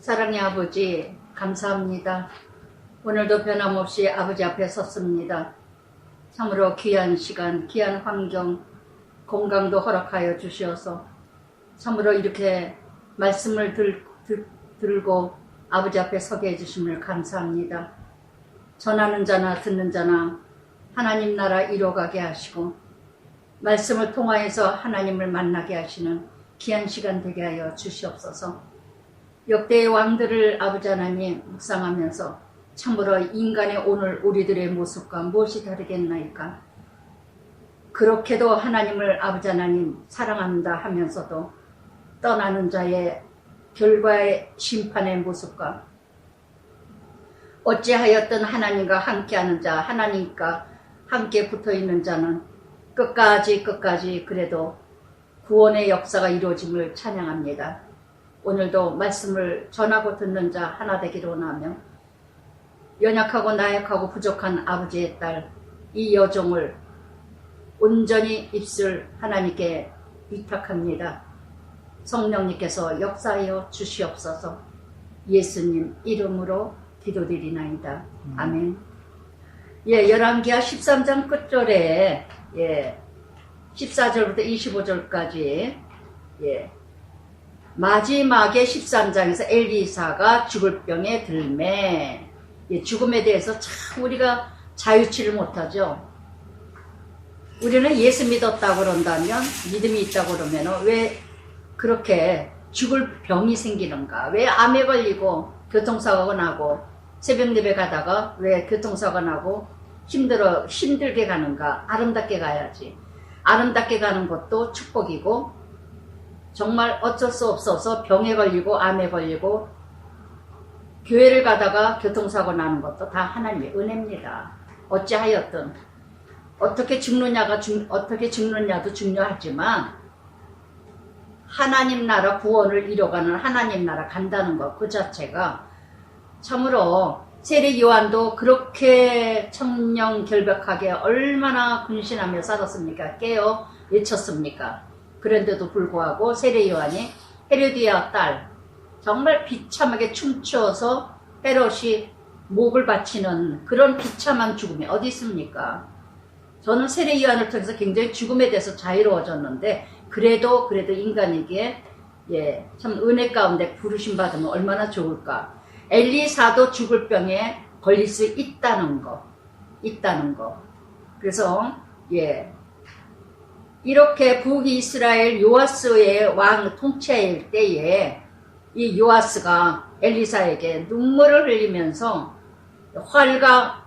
사랑의 아버지, 감사합니다. 오늘도 변함없이 아버지 앞에 섰습니다. 참으로 귀한 시간, 귀한 환경, 건강도 허락하여 주시어서 참으로 이렇게 말씀을 들고 아버지 앞에 서게 해주심을 감사합니다. 전하는 자나 듣는 자나 하나님 나라 이뤄가게 하시고 말씀을 통하여서 하나님을 만나게 하시는 귀한 시간 되게 하여 주시옵소서. 역대의 왕들을 아버지 하나님 묵상하면서 참으로 인간의 오늘 우리들의 모습과 무엇이 다르겠나이까. 그렇게도 하나님을 아버지 하나님 사랑한다 하면서도 떠나는 자의 결과의 심판의 모습과 어찌하였든 하나님과 함께하는 자, 하나님과 함께 붙어있는 자는 끝까지 그래도 구원의 역사가 이루어짐을 찬양합니다. 오늘도 말씀을 전하고 듣는 자 하나 되기를 원하며 연약하고 나약하고 부족한 아버지의 딸 이 여종을 온전히 입술 하나님께 위탁합니다. 성령님께서 역사하여 주시옵소서. 예수님 이름으로 기도드리나이다. 아멘. 열왕기하 13장 끝절에 14절부터 25절까지 마지막에 13장에서 엘리사가 죽을 병에 들매 죽음에 대해서 참 우리가 자유치를 못하죠. 우리는 예수 믿었다고 그런다면 믿음이 있다고 그러면 왜 그렇게 죽을 병이 생기는가, 왜 암에 걸리고 교통사고가 나고 새벽 예배 가다가 왜 교통사고가 나고 힘들게 가는가. 아름답게 가야지. 아름답게 가는 것도 축복이고 정말 어쩔 수 없어서 병에 걸리고 암에 걸리고 교회를 가다가 교통사고 나는 것도 다 하나님의 은혜입니다. 어찌하였든 어떻게 죽느냐도 중요하지만 하나님 나라 구원을 이뤄가는 하나님 나라 간다는 것 그 자체가 참으로 세례 요한도 그렇게 청명결백하게 얼마나 근신하며 살았습니까? 깨어 외쳤습니까? 그런데도 불구하고 세례 요한이 헤로디아 딸 정말 비참하게 춤추어서 헤롯이 목을 바치는 그런 비참한 죽음이 어디 있습니까? 저는 세례 요한을 통해서 굉장히 죽음에 대해서 자유로워졌는데 그래도 인간에게 참 은혜 가운데 부르심 받으면 얼마나 좋을까. 엘리사도 죽을 병에 걸릴 수 있다는 거. 그래서 이렇게 북이스라엘 요아스의 왕 통치일 때에 이 요아스가 엘리사에게 눈물을 흘리면서 활과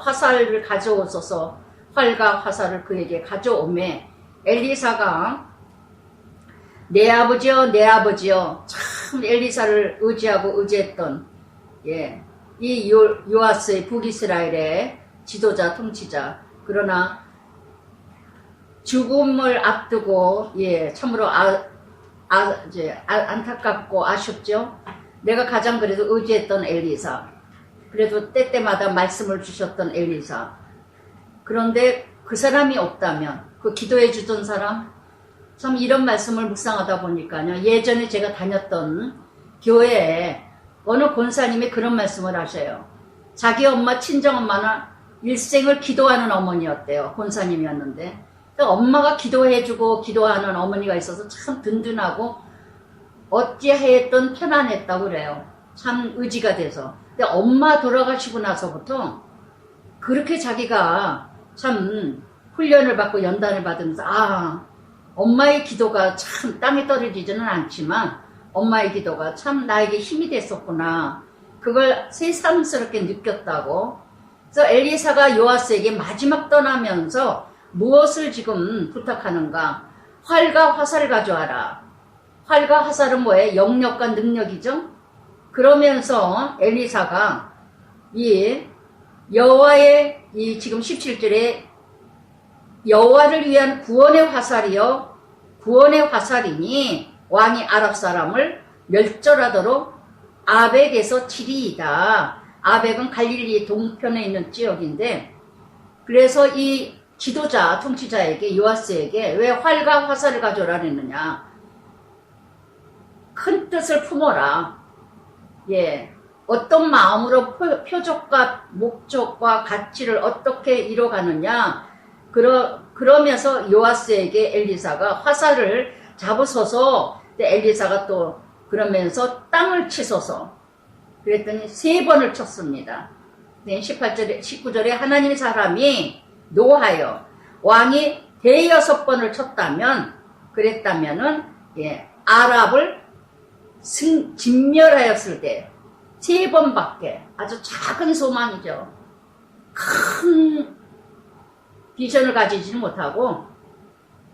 화살을 가져오소서, 활과 화살을 그에게 가져오매 엘리사가 내 아버지여 참 엘리사를 의지했던 이 요아스의 북이스라엘의 지도자 통치자. 그러나 죽음을 앞두고 참으로 안타깝고 아쉽죠. 내가 가장 그래도 의지했던 엘리사, 그래도 때때마다 말씀을 주셨던 엘리사. 그런데 그 사람이 없다면 그 기도해 주던 사람, 참 이런 말씀을 묵상하다 보니까요, 예전에 제가 다녔던 교회에 어느 권사님이 그런 말씀을 하셔요. 자기 엄마, 친정엄마는 일생을 기도하는 어머니였대요. 권사님이었는데 엄마가 기도해주고 기도하는 어머니가 있어서 참 든든하고 어찌하였든 편안했다고 그래요. 참 의지가 돼서. 근데 엄마 돌아가시고 나서부터 그렇게 자기가 참 훈련을 받고 연단을 받으면서 엄마의 기도가 참 땅에 떨어지지는 않지만 엄마의 기도가 참 나에게 힘이 됐었구나. 그걸 새삼스럽게 느꼈다고. 그래서 엘리사가 요아스에게 마지막 떠나면서 무엇을 지금 부탁하는가? 활과 화살을 가져와라. 활과 화살은 뭐예요? 영역과 능력이죠. 그러면서 엘리사가 이 여호와의 이 지금 17절에 여호와를 위한 구원의 화살이요, 구원의 화살이니 왕이 아랍 사람을 멸절하도록 아벡에서 치리이다. 아벡은 갈릴리 동편에 있는 지역인데, 그래서 이 지도자, 통치자에게, 요아스에게 왜 활과 화살을 가져오라 했느냐. 큰 뜻을 품어라. 예, 어떤 마음으로 표적과 목적과 가치를 어떻게 이뤄가느냐. 그러면서 요아스에게 엘리사가 화살을 잡으소서. 엘리사가 또 그러면서 땅을 치소서. 그랬더니 3번을 쳤습니다. 19절에 하나님의 사람이 노하여 왕이 대여섯 번을 쳤다면, 그랬다면은, 예, 아랍을 진멸하였을 때 3번밖에, 아주 작은 소망이죠. 큰 비전을 가지지 못하고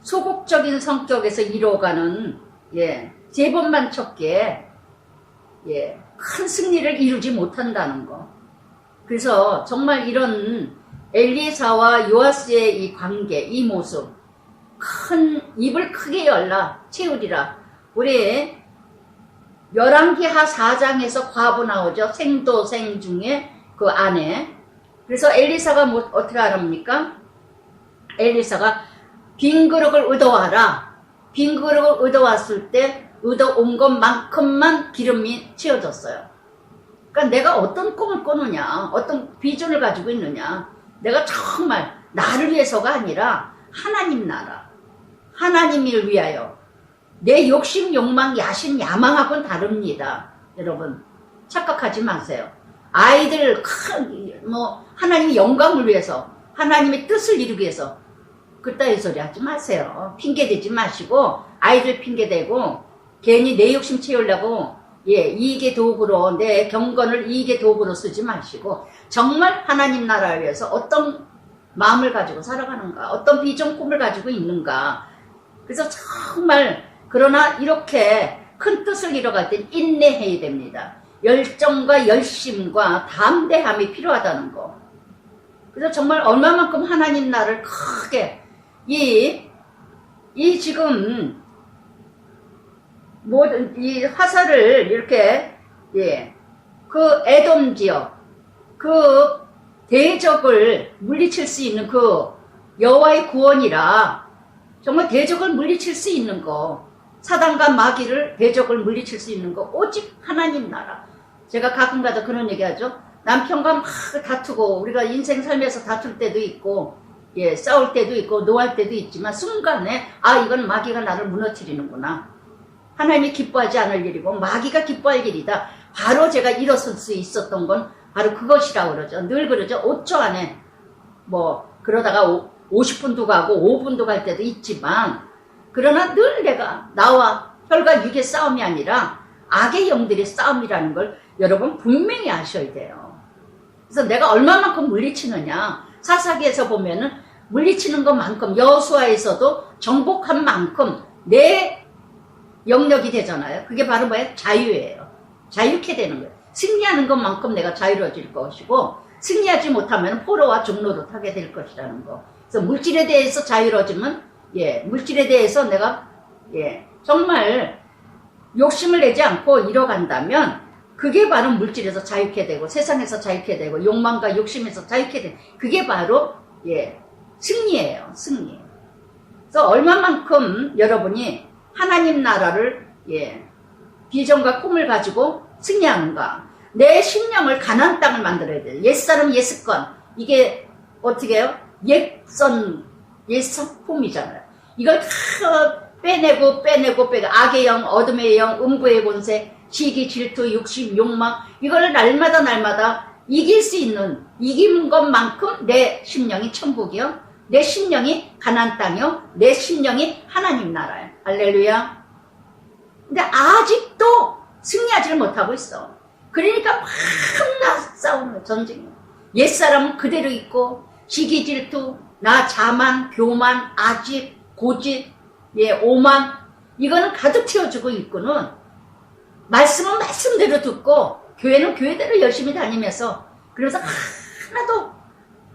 소극적인 성격에서 이루어가는, 예, 3번만 쳤기에, 예, 큰 승리를 이루지 못한다는 거. 그래서 정말 이런 엘리사와 요아스의 이 관계, 이 모습, 큰 입을 크게 열라 채우리라. 우리 열왕기하 4장에서 과부 나오죠. 생도생 중에 그 안에. 그래서 엘리사가 뭐 어떻게 하랍니까? 엘리사가 빈 그릇을 얻어와라. 빈 그릇을 얻어왔을 때 얻어온 것만큼만 기름이 채워졌어요. 그러니까 내가 어떤 꿈을 꾸느냐, 어떤 비전을 가지고 있느냐, 내가 정말 나를 위해서가 아니라 하나님 나라, 하나님을 위하여, 내 욕심, 욕망, 야심, 야망하고는 다릅니다. 여러분 착각하지 마세요. 아이들 하나님의 영광을 위해서, 하나님의 뜻을 이루기 위해서 그따위 소리 하지 마세요. 핑계대지 마시고, 아이들 핑계대고 괜히 내 욕심 채우려고, 예, 이익의 도구로, 내 경건을 이익의 도구로 쓰지 마시고, 정말 하나님 나라를 위해서 어떤 마음을 가지고 살아가는가, 어떤 비전 꿈을 가지고 있는가. 그래서 정말, 그러나 이렇게 큰 뜻을 이뤄갈 땐 인내해야 됩니다. 열정과 열심과 담대함이 필요하다는 거. 그래서 정말 얼마만큼 하나님 나라를 크게, 지금 이 화살을 이렇게, 예, 그 에돔 지역, 그 대적을 물리칠 수 있는 그 여호와의 구원이라, 정말 대적을 물리칠 수 있는 거, 사단과 마귀를, 대적을 물리칠 수 있는 거 오직 하나님 나라. 제가 가끔가다 그런 얘기하죠. 남편과 막 다투고, 우리가 인생 살면서 다툴 때도 있고, 예, 싸울 때도 있고 노할 때도 있지만, 순간에 이건 마귀가 나를 무너뜨리는구나, 하나님이 기뻐하지 않을 일이고 마귀가 기뻐할 일이다. 바로 제가 일어설 수 있었던 건 바로 그것이라고 그러죠. 늘 그러죠. 5초 안에, 그러다가 50분도 가고 5분도 갈 때도 있지만, 그러나 늘 내가 나와 혈과 육의 싸움이 아니라 악의 영들의 싸움이라는 걸 여러분 분명히 아셔야 돼요. 그래서 내가 얼마만큼 물리치느냐, 사사기에서 보면은 물리치는 것만큼, 여호수아에서도 정복한 만큼 내 영역이 되잖아요. 그게 바로 뭐예요? 자유예요. 자유케 되는 거예요. 승리하는 것만큼 내가 자유로워질 것이고, 승리하지 못하면 포로와 종로로 타게 될 것이라는 거. 그래서 물질에 대해서 자유로워지면, 예, 물질에 대해서 내가, 예, 정말 욕심을 내지 않고 이뤄간다면, 그게 바로 물질에서 자유케 되고, 세상에서 자유케 되고, 욕망과 욕심에서 자유케 되고, 그게 바로, 예, 승리예요. 승리. 그래서 얼마만큼 여러분이 하나님 나라를, 예, 비전과 꿈을 가지고 승리하는가. 내 심령을 가나안 땅을 만들어야 돼요. 옛사람 옛습관. 이게 어떻게 해요? 옛성품이잖아요. 이걸 다 빼내고 악의 영, 어둠의 영, 음부의 권세, 시기, 질투, 욕심, 욕망, 이걸 날마다 이길 수 있는, 이긴 것만큼 내 심령이 천국이요, 내 심령이 가나안 땅이요, 내 심령이 하나님 나라예요. 할렐루야. 근데 아직도 승리하지를 못하고 있어. 그러니까 밤낮 싸우는 전쟁이에요. 옛사람은 그대로 있고, 시기, 질투, 나 자만, 교만, 아집, 고집, 예, 오만, 이거는 가득 채워주고 있고는, 말씀은 말씀대로 듣고, 교회는 교회대로 열심히 다니면서, 그래서 하나도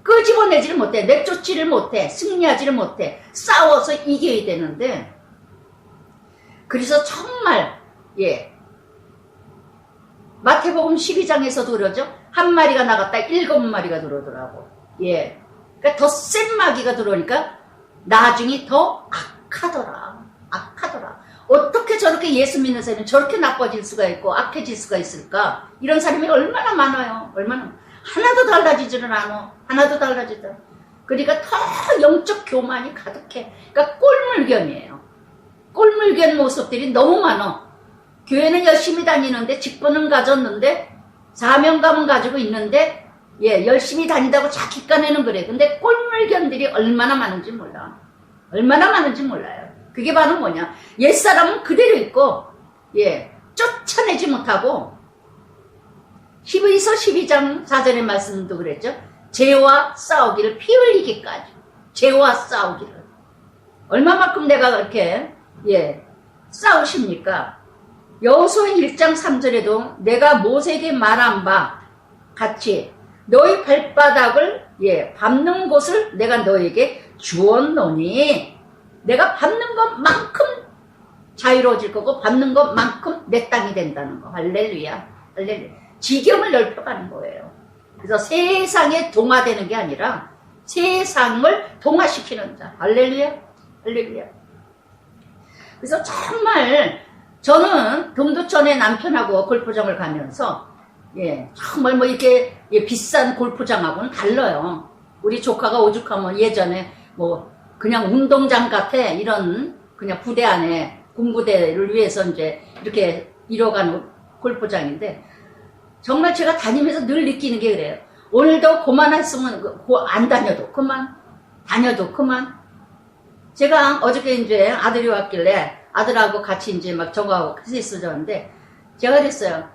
끄집어내지를 못해, 내쫓지를 못해, 승리하지를 못해, 싸워서 이겨야 되는데, 그래서 정말, 예, 마태복음 12장에서도 그러죠. 한 마리가 나갔다 7마리가 들어오더라고. 예, 그러니까 더 센 마귀가 들어오니까 나중에 더 악하더라. 어떻게 저렇게 예수 믿는 사람이 저렇게 나빠질 수가 있고 악해질 수가 있을까? 이런 사람이 얼마나 많아요. 얼마나. 하나도 달라지지는 않아. 하나도 달라지지 않아. 그러니까 더 영적 교만이 가득해. 그러니까 꼴물견이에요. 꼴물견 모습들이 너무 많아. 교회는 열심히 다니는데 직분은 가졌는데 사명감은 가지고 있는데 열심히 다니다고 자기 깐에는 그래. 근데 꼴물견들이 얼마나 많은지 몰라. 얼마나 많은지 몰라요. 그게 바로 뭐냐. 옛사람은 그대로 있고 쫓아내지 못하고 히브리서 12장 4절의 말씀도 그랬죠. 죄와 싸우기를 피 흘리기까지. 죄와 싸우기를. 얼마만큼 내가 그렇게 싸우십니까? 여호수아 1장 3절에도 내가 모세에게 말한 바 같이 너희 발바닥을 밟는 곳을 내가 너에게 주었노니 내가 밟는 것만큼 자유로워질 거고 밟는 것만큼 내 땅이 된다는 거. 할렐루야. 할렐루야. 지경을 넓혀가는 거예요. 그래서 세상에 동화되는 게 아니라 세상을 동화시키는 자. 할렐루야. 할렐루야. 그래서 정말 저는 경도 전에 남편하고 골프장을 가면서 정말 뭐 이렇게 비싼 골프장하고는 달라요. 우리 조카가 오죽하면 예전에 뭐 그냥 운동장 같아. 이런 그냥 부대 안에 군부대를 위해서 이제 이렇게 이뤄가는 골프장인데 정말 제가 다니면서 늘 느끼는 게 그래요. 오늘도 그만했으면 안 다녀도 그만, 다녀도 그만. 제가 어저께 이제 아들이 왔길래 아들하고 같이 이제 막 저거하고 같이 있었는데 제가 그랬어요.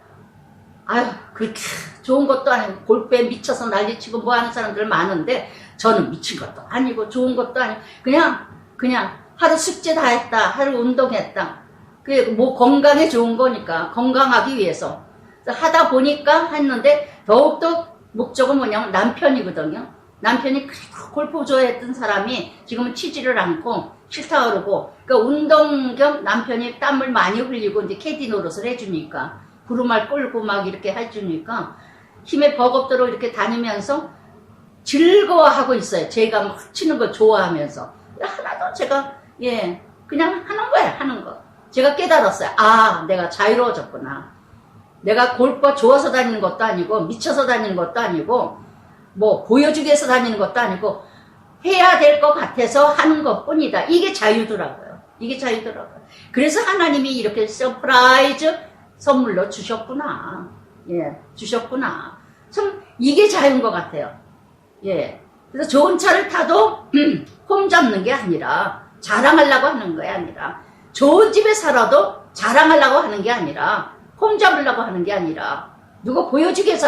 아유, 그렇게 좋은 것도 아니고 골프에 미쳐서 난리치고 뭐 하는 사람들 많은데 저는 미친 것도 아니고 좋은 것도 아니고 그냥 하루 숙제 다 했다. 하루 운동했다. 그게 뭐 건강에 좋은 거니까 건강하기 위해서 하다 보니까 했는데 더욱더 목적은 뭐냐면 남편이거든요. 남편이 골프 좋아했던 사람이 지금은 치지를 않고 싫다 그러고 그러니까 운동 겸 남편이 땀을 많이 흘리고 이제 캐디 노릇을 해주니까 구루말 끌고 막 이렇게 해주니까 힘에 버겁도록 이렇게 다니면서 즐거워하고 있어요. 제가 막 치는 거 좋아하면서 하나도 제가 그냥 하는 거예요. 하는 거. 제가 깨달았어요. 아, 내가 자유로워졌구나. 내가 골프가 좋아서 다니는 것도 아니고 미쳐서 다니는 것도 아니고 뭐 보여주기 위해서 다니는 것도 아니고 해야 될 것 같아서 하는 것 뿐이다. 이게 자유더라고요. 이게 자유더라고요. 그래서 하나님이 이렇게 서프라이즈 선물로 주셨구나. 주셨구나. 참 이게 자유인 것 같아요. 그래서 좋은 차를 타도 폼 잡는 게 아니라 자랑하려고 하는 게 아니라 좋은 집에 살아도 자랑하려고 하는 게 아니라 폼 잡으려고 하는 게 아니라 누구 보여주기 위해서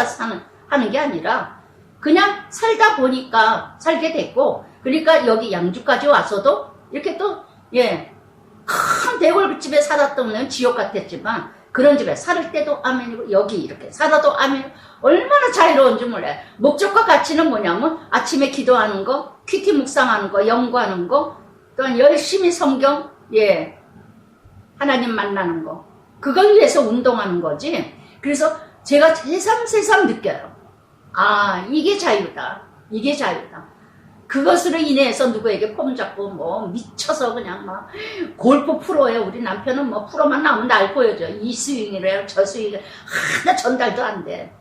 하는 게 아니라 그냥 살다 보니까 살게 됐고 그러니까 여기 양주까지 와서도 이렇게 또 큰 대골집에 살았던 지옥 같았지만 그런 집에 살 때도 아멘이고 여기 이렇게 살아도 아멘. 얼마나 자유로운지 몰라요. 목적과 가치는 뭐냐면 아침에 기도하는 거, 큐티 묵상하는 거, 연구하는 거, 또한 열심히 성경 하나님 만나는 거. 그걸 위해서 운동하는 거지. 그래서 제가 새삼 느껴요. 아, 이게 자유다. 이게 자유다. 그것으로 인해서 누구에게 폼 잡고 뭐 미쳐서 그냥 막 골프 프로예요. 우리 남편은 뭐 프로만 나오면 날 보여줘. 이 스윙이래요. 저 스윙이래요. 하나 전달도 안 돼.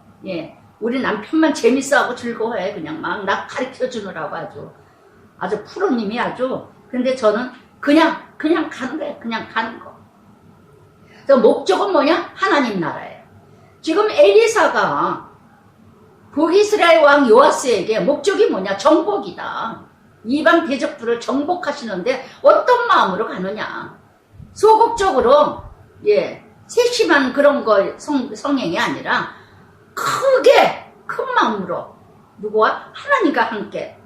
우리 남편만 재밌어하고 즐거워해. 그냥 막 나 가르쳐 주느라고 아주 프로님이 아주. 근데 저는 그냥 가는 거예요. 그냥 가는 거. 그래서 목적은 뭐냐? 하나님 나라예요. 지금 엘리사가 북이스라엘 왕 요아스에게 목적이 뭐냐? 정복이다. 이방 대적들을 정복하시는데 어떤 마음으로 가느냐? 소극적으로 세심한 그런 거 성행이 아니라 크게 큰 마음으로 누구와? 하나님과 함께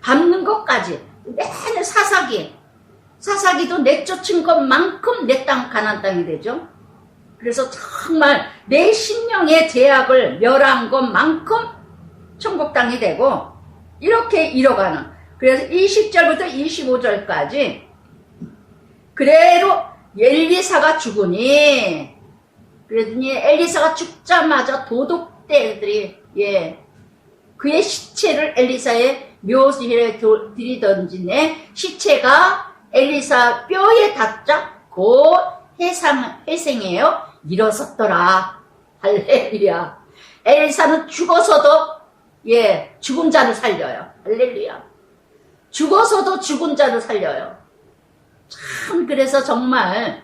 밟는 것까지 내내 사사기도 내쫓은 것만큼 내 땅 가나안 땅이 되죠. 그래서 정말 내 심령의 제약을 멸한 것만큼 천국 땅이 되고 이렇게 이뤄가는. 그래서 20절부터 25절까지 그대로 엘리사가 죽으니 그러더니 엘리사가 죽자마자 도둑대들이 그의 시체를 엘리사의 묘실에 들이던지네 시체가 엘리사 뼈에 닿자 곧 회생에요 일어섰더라. 할렐루야. 엘리사는 죽어서도 죽은 자를 살려요. 할렐루야. 죽어서도 죽은 자를 살려요. 참 그래서 정말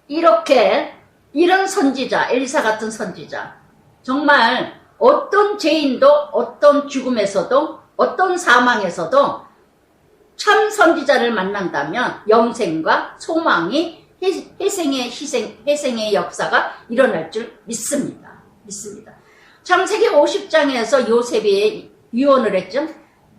이런 선지자, 엘리사 같은 선지자, 정말 어떤 죄인도 어떤 죽음에서도 어떤 사망에서도 참 선지자를 만난다면 영생과 소망이 회생의 역사가 일어날 줄 믿습니다. 창세기 50장에서 요셉이 유언을 했죠.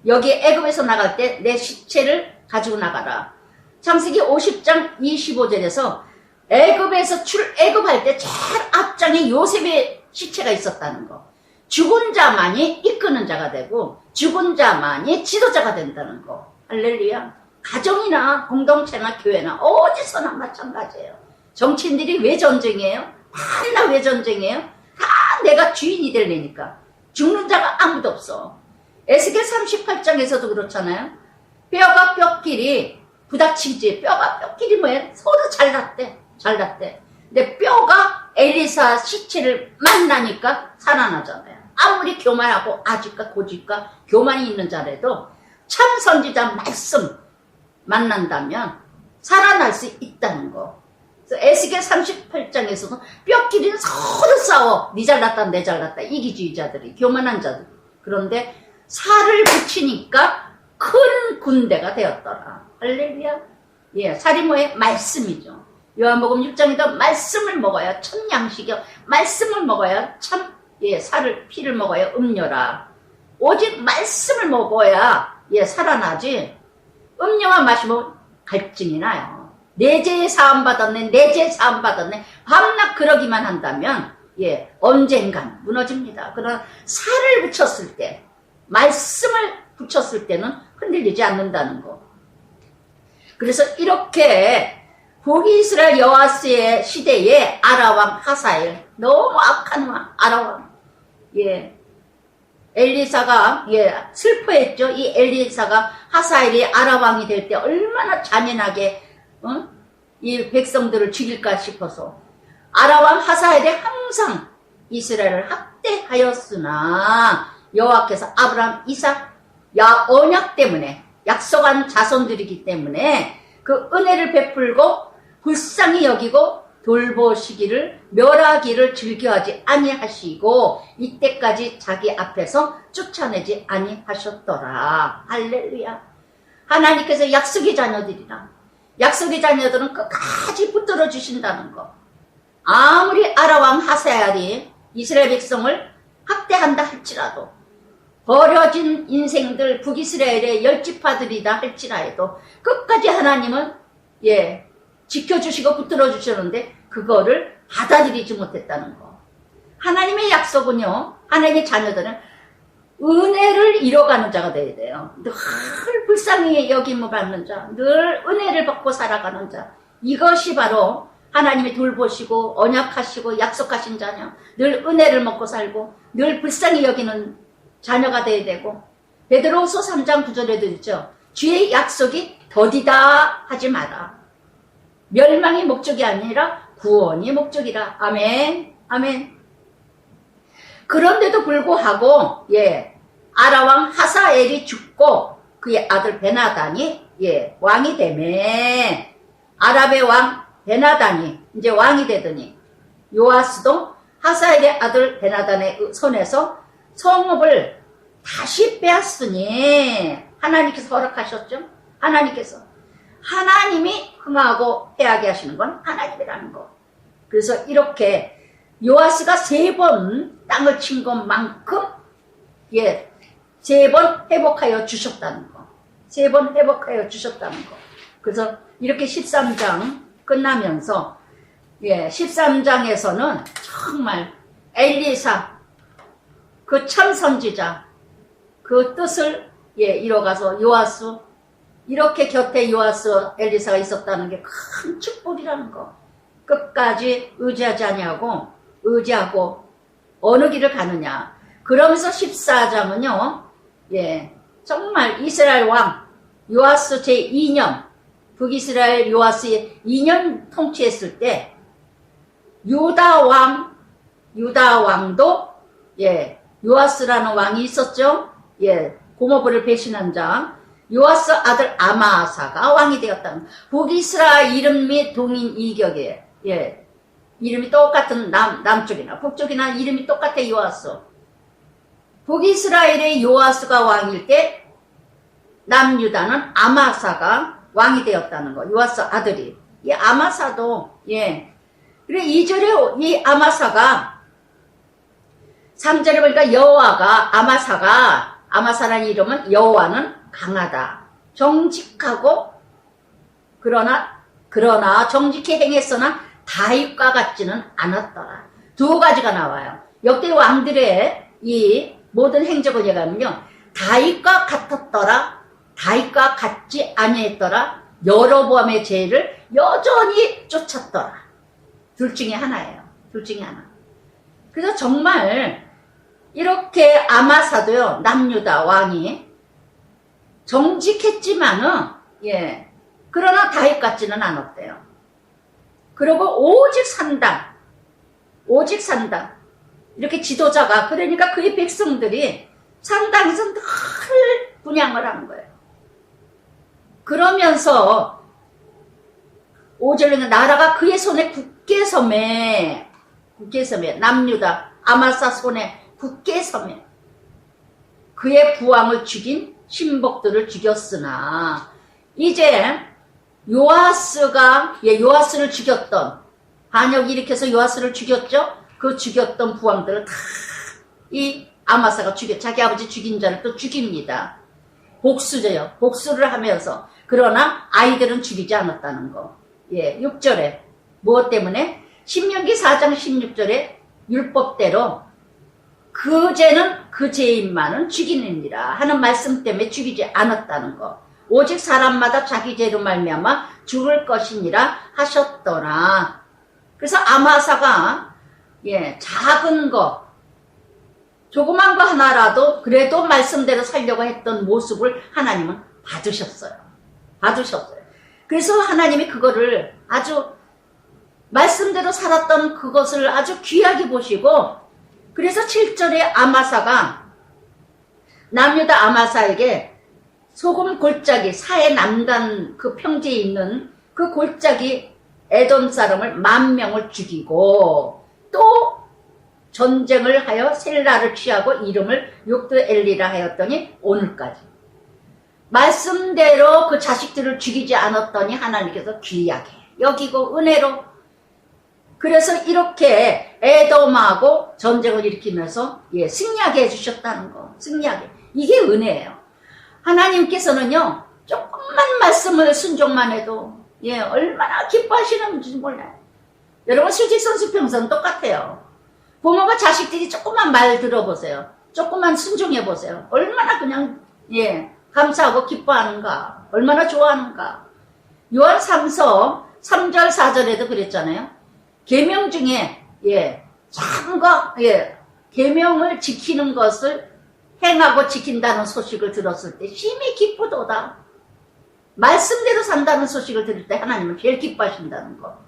여기 애굽에서 나갈 때 내 시체를 가지고 나가라. 창세기 50장 25절에서 애굽에서 출애굽할 때 제일 앞장에 요셉의 시체가 있었다는 거. 죽은 자만이 이끄는 자가 되고 죽은 자만이 지도자가 된다는 거. 할렐루야. 가정이나 공동체나 교회나 어디서나 마찬가지예요. 정치인들이 왜 전쟁이에요? 맨날 왜 전쟁이에요? 다 내가 주인이 되려니까. 죽는 자가 아무도 없어. 에스겔 38장에서도 그렇잖아요. 뼈가 뼈끼리 부닥치지. 뼈가 뼈끼리 뭐예요? 서로 잘났대. 근데 뼈가 엘리사 시체를 만나니까 살아나잖아요. 아무리 교만하고 아직과 고집과 교만이 있는 자라도 참 선지자 말씀 만난다면 살아날 수 있다는 거. 그래서 에스겔 38장에서도 뼈끼리는 서로 싸워. 니 잘났다 내 잘났다. 이기주의자들이, 교만한 자들. 그런데 살을 붙이니까 큰 군대가 되었더라. 할렐루야. 살이 뭐예요? 말씀이죠. 요한복음 6장에도 말씀을 먹어야 참 양식이요. 말씀을 먹어야 참 피를 먹어야 음료라. 오직 말씀을 먹어야 살아나지. 음료만 마시면 갈증이 나요. 내 죄 사함 받았네. 밤낮 그러기만 한다면 언젠간 무너집니다. 그러나 살을 붙였을 때, 말씀을 붙였을 때는 흔들리지 않는다는 거. 그래서 이렇게 북이스라엘 여호아스의 시대에 아라왕 하사엘, 너무 악한 왕 아라왕, 엘리사가 슬퍼했죠. 이 엘리사가 하사엘이 아라왕이 될 때 얼마나 잔인하게 이 백성들을 죽일까 싶어서 아라왕 하사엘이 항상 이스라엘을 학대하였으나 여호와께서 아브라함, 이삭, 언약 때문에 약속한 자손들이기 때문에 그 은혜를 베풀고 불쌍히 여기고 돌보시기를 멸하기를 즐겨하지 아니하시고 이때까지 자기 앞에서 쫓아내지 아니하셨더라. 할렐루야. 하나님께서 약속의 자녀들이라. 약속의 자녀들은 끝까지 붙들어 주신다는 거. 아무리 아라왕 하사엘이 이스라엘 백성을 학대한다 할지라도, 버려진 인생들 북이스라엘의 열지파들이다 할지라도 끝까지 하나님은 지켜주시고 붙들어 주셨는데 그거를 받아들이지 못했다는 거. 하나님의 약속은요, 하나님의 자녀들은 은혜를 이뤄가는 자가 되어야 돼요. 늘 불쌍히 여김을 받는 자, 늘 은혜를 받고 살아가는 자. 이것이 바로 하나님이 돌보시고 언약하시고 약속하신 자녀. 늘 은혜를 먹고 살고 늘 불쌍히 여기는 자녀가 되어야 되고, 베드로후서 3장 9절에도 있죠. 주의 약속이 더디다 하지 마라. 멸망이 목적이 아니라 구원이 목적이라. 아멘. 아멘. 그런데도 불구하고 아라왕 하사엘이 죽고 그의 아들 베나단이 왕이 되매, 아랍의 왕 베나단이 이제 왕이 되더니 요아스도 하사엘의 아들 베나단의 손에서 성읍을 다시 빼앗으니 하나님께서 허락하셨죠. 하나님이 흥하고 해하게 하시는 건 하나님이라는 거. 그래서 이렇게 요아스가 3번 땅을 친 것만큼 3번 회복하여 주셨다는 거. 3번 회복하여 주셨다는 거. 그래서 이렇게 13장 끝나면서 13장에서는 정말 엘리사 그 참 선지자 그 뜻을 이뤄가서 요아스, 이렇게 곁에 요아스 엘리사가 있었다는 게 큰 축복이라는 거. 끝까지 의지하지 아니하고 의지하고 어느 길을 가느냐. 그러면서 14장은요 정말 이스라엘 왕 요아스 제2년 북이스라엘 요아스의 2년 통치했을 때 유다 왕도 요아스라는 왕이 있었죠. 고모부를 배신한 자 요아스 아들 아마사가 왕이 되었다. 북이스라엘 이름이 동인 이격이에요. 이름이 똑같은 남쪽이나 북쪽이나 이름이 똑같아. 요아스. 북이스라엘의 요아스가 왕일 때 남유다는 아마사가 왕이 되었다는 거. 요아스 아들이. 이 아마사도 그래 2절에 이 아마사가 3절에 보니까 여호와가 아마사라는 이름은 여호와는 강하다. 정직하고 그러나 정직히 행했으나 다윗과 같지는 않았더라. 두 가지가 나와요. 역대 왕들의 이 모든 행적을 얘기하면요. 다윗과 같았더라. 다윗과 같지 아니했더라. 여로보암의 죄를 여전히 쫓았더라. 둘 중에 하나예요. 둘 중에 하나. 그래서 정말 이렇게 아마사도요. 남유다 왕이 정직했지만은 그러나 다윗 같지는 않았대요. 그리고 오직 산당 이렇게 지도자가 그러니까 그의 백성들이 산당에서 늘 분향을 하는 거예요. 그러면서 5절에는 나라가 그의 손에 굳게 서매 남유다 아마사 손에 굳게 서매 그의 부왕을 죽인 신복들을 죽였으나 이제 요아스를 죽였던 반역 일으켜서 요아스를 죽였죠. 그 죽였던 부왕들을 다 이 아마사가 자기 아버지 죽인 자를 또 죽입니다. 복수제요. 복수를 하면서 그러나 아이들은 죽이지 않았다는 거. 6절에 무엇 때문에? 신명기 4장 16절에 율법대로 그 죄는 그 죄인만은 죽이느니라 하는 말씀 때문에 죽이지 않았다는 거. 오직 사람마다 자기 죄로 말미암아 죽을 것이니라 하셨더라. 그래서 아마사가 작은 거 조그만 거 하나라도 그래도 말씀대로 살려고 했던 모습을 하나님은 봐주셨어요. 그래서 하나님이 그거를 아주 말씀대로 살았던 그것을 아주 귀하게 보시고 그래서 7절에 아마사가 남유다 아마사에게 소금 골짜기 사해 남단 그 평지에 있는 그 골짜기 에돔 사람을 10,000명을 죽이고 또 전쟁을 하여 셀라를 취하고 이름을 욕드엘리라 하였더니 오늘까지 말씀대로 그 자식들을 죽이지 않았더니 하나님께서 귀하게 여기고 은혜로 그래서 이렇게 에돔하고 전쟁을 일으키면서 승리하게 해주셨다는 거. 승리하게. 이게 은혜예요. 하나님께서는요 조금만 말씀을 순종만 해도 얼마나 기뻐하시는지 몰라요. 여러분 수직선수평선 똑같아요. 부모가 자식들이 조금만 말 들어보세요. 조금만 순종해보세요. 얼마나 그냥 감사하고 기뻐하는가. 얼마나 좋아하는가. 요한 3서 3절 4절에도 그랬잖아요. 계명 중에 작은 거 계명을 지키는 것을 행하고 지킨다는 소식을 들었을 때 심히 기쁘도다. 말씀대로 산다는 소식을 들을 때 하나님은 제일 기뻐하신다는 거.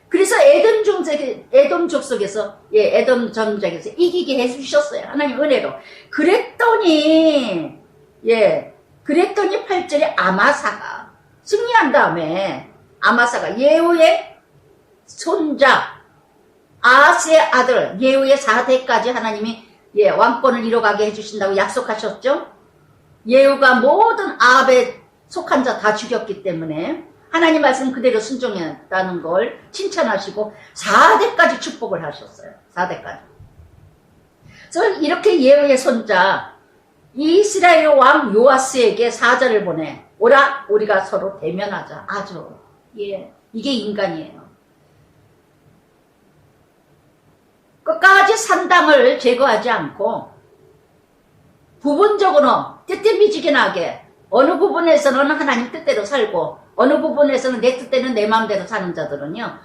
그래서 에돔 족속에서 에돔 전쟁에서 이기게 해주셨어요. 하나님 은혜로. 그랬더니 8절에 아마사가 승리한 다음에 아마사가 예후의 손자 아스의 아들 예후의 4대까지 하나님이 왕권을 이뤄가게 해주신다고 약속하셨죠. 예후가 모든 아합에 속한 자 다 죽였기 때문에 하나님 말씀 그대로 순종했다는 걸 칭찬하시고 4대까지 축복을 하셨어요. 4대까지. 그래서 이렇게 예후의 손자 이스라엘 왕 요아스에게 사자를 보내 오라 우리가 서로 대면하자. 아주 이게 인간이에요. 끝까지 산당을 제거하지 않고 부분적으로 뜨뜻미지근하게 어느 부분에서는 하나님 뜻대로 살고 어느 부분에서는 내 뜻대로 내 마음대로 사는 자들은요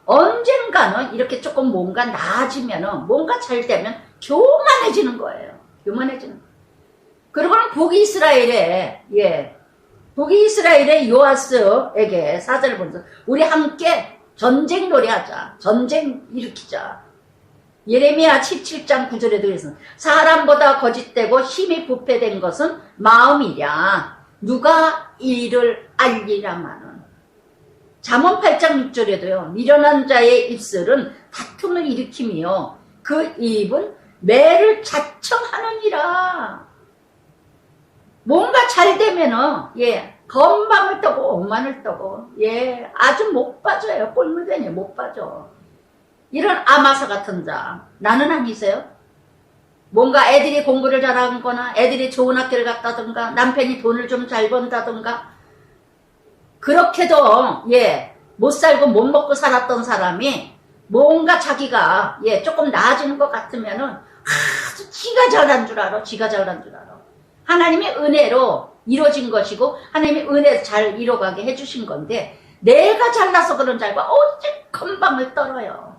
언젠가는 이렇게 조금 뭔가 나아지면은 뭔가 잘 되면 교만해지는 거예요. 교만해지는 거예요. 그리고는 북이스라엘에 북이스라엘의 요아스에게 사절을 보내서 우리 함께 전쟁 노래하자. 전쟁 일으키자. 예레미야 17장 9절에도 그래서 사람보다 거짓되고 심히 부패된 것은 마음이랴. 누가 이를 알리라마는. 잠언 8장 6절에도요. 미련한 자의 입술은 다툼을 일으키며 그 입은 매를 자청하느니라. 뭔가 잘 되면은 건방을 떠고 오만을 떠고 아주 못 빠져요. 꼴물되니 못 빠져. 이런 아마사 같은 자 나는 아니세요? 뭔가 애들이 공부를 잘하거나 애들이 좋은 학교를 갔다든가 남편이 돈을 좀 잘 번다든가 그렇게도 못 살고 못 먹고 살았던 사람이 뭔가 자기가 조금 나아지는 것 같으면은 아주 지가 잘난 줄 알아. 지가 잘난 줄 알아. 하나님의 은혜로 이루어진 것이고 하나님의 은혜로 잘 이뤄가게 해주신 건데 내가 잘나서 그런 줄 알고 어째 건방을 떨어요.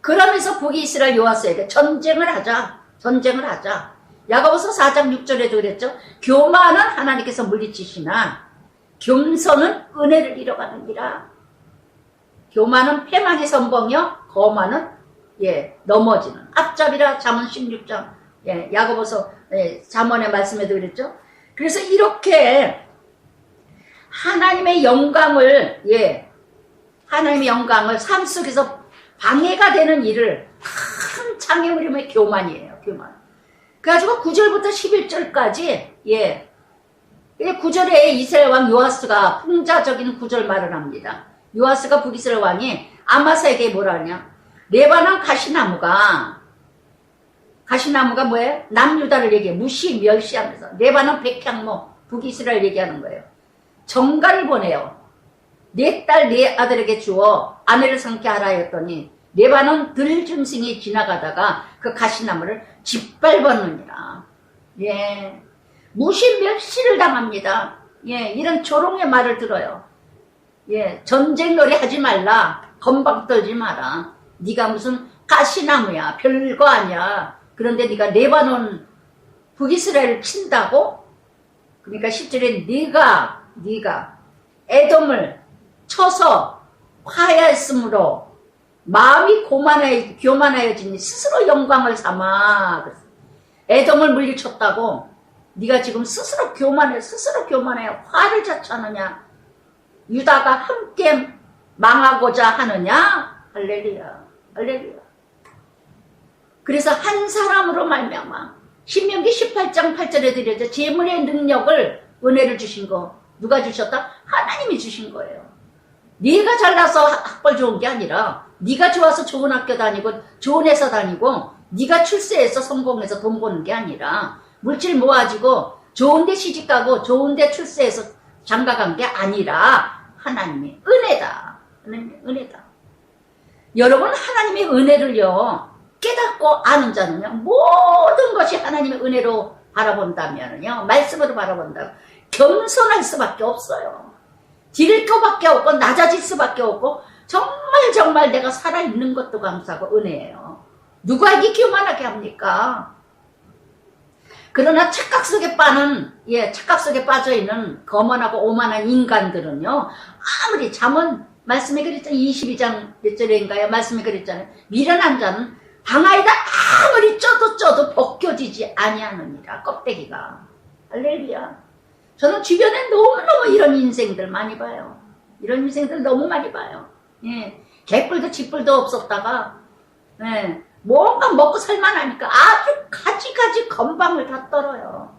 그러면서 북이스라엘 요아스에게 전쟁을 하자. 전쟁을 하자. 야고보서 4장 6절에도 그랬죠. 교만은 하나님께서 물리치시나 겸손은 은혜를 이뤄가느니라. 교만은 패망의 선봉이요 거만은 넘어지는 앞잡이라. 잠언 16장 야고보서 잠언의 말씀에도 그랬죠. 그래서 이렇게 하나님의 영광을 하나님의 영광을 삶 속에서 방해가 되는 일을 큰 장애물임의 교만이에요. 교만. 그래가지고 9절부터 11절까지 9절에 이스라엘 왕 요아스가 풍자적인 9절 말을 합니다. 요아스가 북이스라엘 왕이 아마사에게 뭐라 하냐. 레바논 가시나무가 뭐예요? 남유다를 얘기해. 무시 멸시하면서 레바논 백향목 북이스라엘 얘기하는 거예요. 정가를 보내요. 네 딸 네 아들에게 주어 아내를 삼게 하라 했더니 레바논 들짐승이 지나가다가 그 가시나무를 짓밟았느니라. 무시 멸시를 당합니다. 이런 조롱의 말을 들어요. 전쟁 놀이 하지 말라. 건방 떨지 마라. 네가 무슨 가시나무야. 별거 아니야. 그런데 네가 레바논 북이스라엘을 친다고? 그러니까 10절에 네가 에돔을 쳐서 화해했으므로 마음이 교만하여지니 스스로 영광을 삼아. 에돔을 물리쳤다고 네가 지금 스스로 교만해 화를 자초하느냐. 유다가 함께 망하고자 하느냐. 할렐루야. 할렐루야. 그래서 한 사람으로 말미암아 신명기 18장 8절에 드려져 재물의 능력을 은혜를 주신 거 누가 주셨다? 하나님이 주신 거예요. 네가 잘나서 학벌 좋은 게 아니라 네가 좋아서 좋은 학교 다니고 좋은 회사 다니고 네가 출세해서 성공해서 돈 버는 게 아니라 물질 모아지고 좋은 데 시집가고 좋은 데 출세해서 장가간 게 아니라 하나님의 은혜다. 하나님의 은혜다. 여러분 하나님의 은혜를요 깨닫고 아는 자는요 모든 것이 하나님의 은혜로 바라본다면요 말씀으로 바라본다면 겸손할 수밖에 없어요. 드릴 것밖에 없고 낮아질 수밖에 없고 정말 내가 살아있는 것도 감사하고 은혜예요. 누가 이게 교만하게 합니까? 그러나 착각 속에 빠져있는 거만하고 오만한 인간들은요 아무리 잠언 말씀에 그랬잖아요. 22장 몇 절인가요? 말씀에 그랬잖아요. 미련한 자는 방아에다 아무리 쪄도 벗겨지지 아니하느니라. 껍데기가. 할렐루야. 저는 주변에 너무너무 이런 인생들 많이 봐요. 이런 인생들 너무 많이 봐요. 개뿔도 쥐뿔도 없었다가 뭔가 먹고 살만하니까 아주 가지가지 건방을 다 떨어요.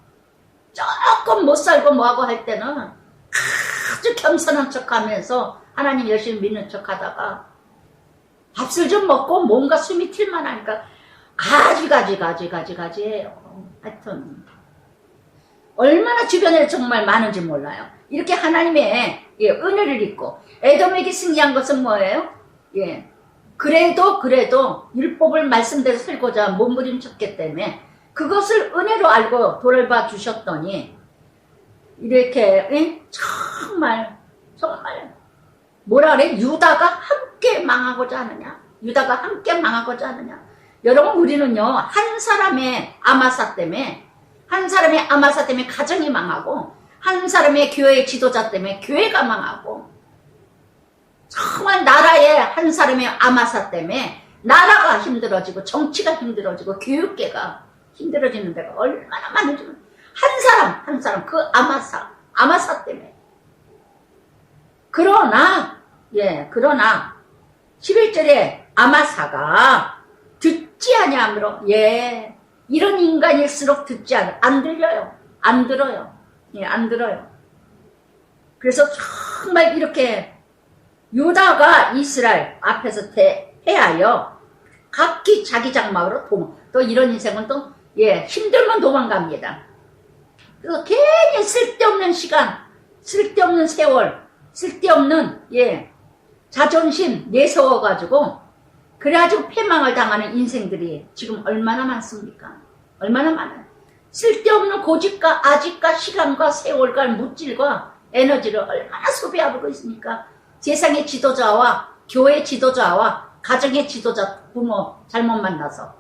조금 못 살고 뭐하고 할 때는 아주 겸손한 척하면서 하나님 열심히 믿는 척하다가 밥술 좀 먹고 뭔가 숨이 튈만 하니까 가지가지해요. 하여튼 얼마나 주변에 정말 많은지 몰라요. 이렇게 하나님의 은혜를 입고 에돔에게 승리한 것은 뭐예요? 그래도 율법을 말씀대로 살고자 몸부림쳤기 때문에 그것을 은혜로 알고 돌봐 주셨더니 이렇게 정말 뭐라 그래? 유다가 함께 망하고자 하느냐? 여러분 우리는요 한 사람의 아마사 때문에 가정이 망하고 한 사람의 교회 지도자 때문에 교회가 망하고, 정말 나라의 한 사람의 아마사 때문에 나라가 힘들어지고 정치가 힘들어지고 교육계가 힘들어지는 데가 얼마나 많은지. 한 사람 그 아마사 때문에. 그러나 11절에 아마사가 듣지 아니하므로, 이런 인간일수록 듣지 안 들려요. 안 들어요. 안 들어요. 그래서 정말 이렇게 유다가 이스라엘 앞에서 패하여 각기 자기 장막으로 또 이런 인생은 또 힘들면 도망갑니다. 그래서 괜히 쓸데없는 시간, 쓸데없는 세월, 쓸데없는 자존심 내세워가지고 그래가지고 패망을 당하는 인생들이 지금 얼마나 많습니까? 얼마나 많아요. 쓸데없는 고집과 아집과 시간과 세월과 물질과 에너지를 얼마나 소비하고 있습니까? 세상의 지도자와 교회 지도자와 가정의 지도자, 부모 잘못 만나서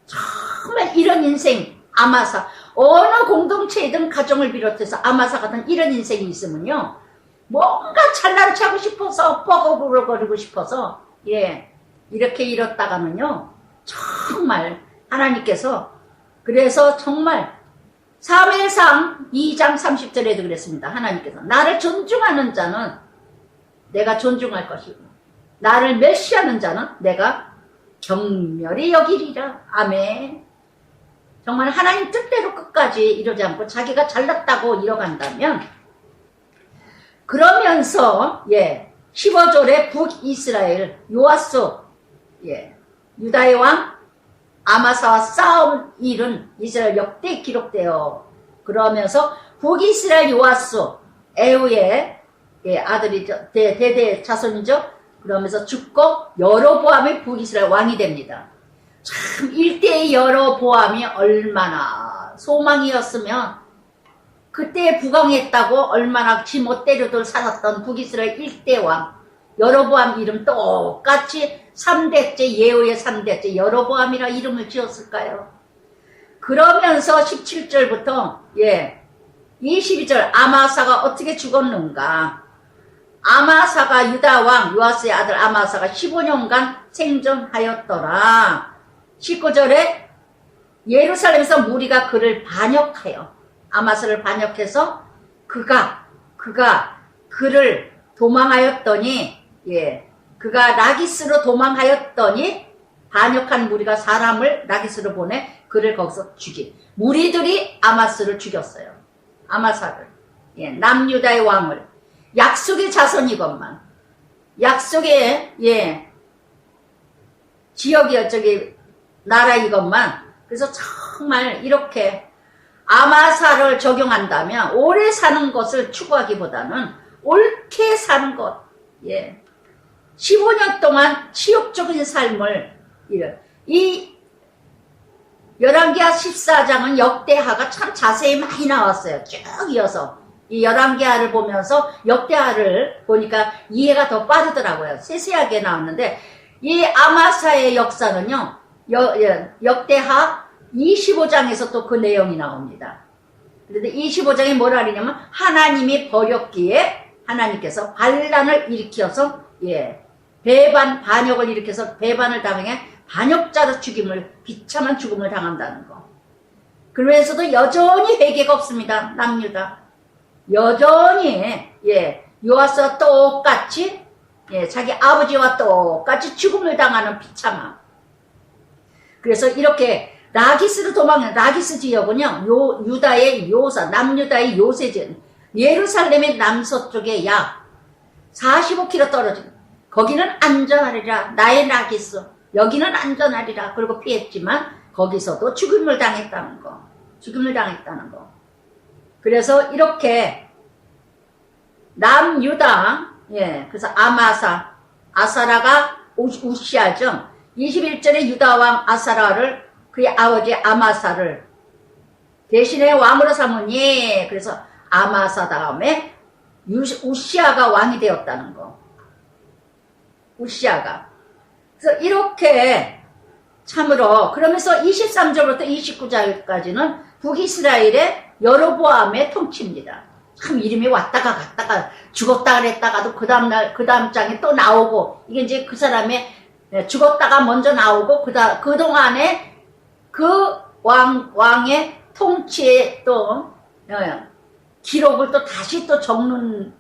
정말 이런 인생, 아마사, 어느 공동체이든 가정을 비롯해서 아마사 같은 이런 인생이 있으면요, 뭔가 잘난 체하고 싶어서 뻐거부러거리고 싶어서 이렇게 이뤘다가는요 정말 하나님께서, 그래서 정말 사무엘상 2장 30절에도 그랬습니다. 하나님께서 나를 존중하는 자는 내가 존중할 것이고 나를 멸시하는 자는 내가 경멸히 여기리라. 아멘. 정말 하나님 뜻대로 끝까지 이러지 않고 자기가 잘났다고 이뤄간다면, 그러면서 15절에 북이스라엘 요아스, 유다의 왕 아마사와 싸움 일은 이스라엘 역대에 기록되어, 그러면서 북이스라엘 요아스 에후의 아들이죠. 대대 자손이죠. 그러면서 죽고 여로보암이 북이스라엘 왕이 됩니다. 참 일대의 여로보암이 얼마나 소망이었으면, 그때 부강했다고 얼마나 지 못대로들 살았던 북이스라엘 일대 왕 여로보암 이름 똑같이 3대째 예후의 3대째 여로보암이라 이름을 지었을까요? 그러면서 17절부터 22절 아마사가 어떻게 죽었는가. 아마사가 유다 왕 요아스의 아들 아마사가 15년간 생존하였더라. 19절에 예루살렘에서 무리가 그를 반역하여, 아마사를 반역해서 그가 그를 도망하였더니, 그가 라기스로 도망하였더니 반역한 무리가 사람을 라기스로 보내 그를 거기서 무리들이 아마스를 죽였어요. 아마사를, 남유다의 왕을, 약속의 자손이건만, 약속의 지역이 나라이건만. 그래서 정말 이렇게 아마사를 적용한다면 오래 사는 것을 추구하기보다는 옳게 사는 것, 15년 동안 치욕적인 삶을, 이 열왕기하 14장은 역대하가 참 자세히 많이 나왔어요. 쭉 이어서 이 열왕기하를 보면서 역대하를 보니까 이해가 더 빠르더라고요. 세세하게 나왔는데, 이 아마사의 역사는요 역대하 25장에서 또 그 내용이 나옵니다. 그런데 25장에 뭐라 하냐면, 하나님이 버렸기에 하나님께서 반란을 일으켜서 반역을 일으켜서 배반을 당해 반역자로 비참한 죽음을 당한다는 거. 그러면서도 여전히 회개가 없습니다. 남유다 여전히 요아스와 똑같이 자기 아버지와 똑같이 죽음을 당하는 비참함. 그래서 이렇게 라기스로 라기스 지역은요 유다의 요사, 남유다의 요새지, 예루살렘의 남서쪽에 약 45km 떨어진, 거기는 안전하리라. 나의 라기스, 여기는 안전하리라. 그리고 피했지만 거기서도 죽음을 당했다는 거. 그래서 이렇게 남유다, 그래서 아사라가 우시아죠. 21절에 유다왕 아사라를, 그의 아버지 아마사를 대신에 왕으로 삼으니, 그래서 아마사 다음에 우시아가 왕이 되었다는 거. 우시아가. 그래서 이렇게 참으로, 그러면서 23절부터 29절까지는 북이스라엘의 여로보암의 통치입니다. 참 이름이 왔다가 갔다가 죽었다 그랬다가도 그 다음날, 그 다음 장에 또 나오고, 이게 이제 그 사람의 죽었다가 먼저 나오고, 그동안에 그 왕의 통치에 또, 기록을 또 다시 또 적는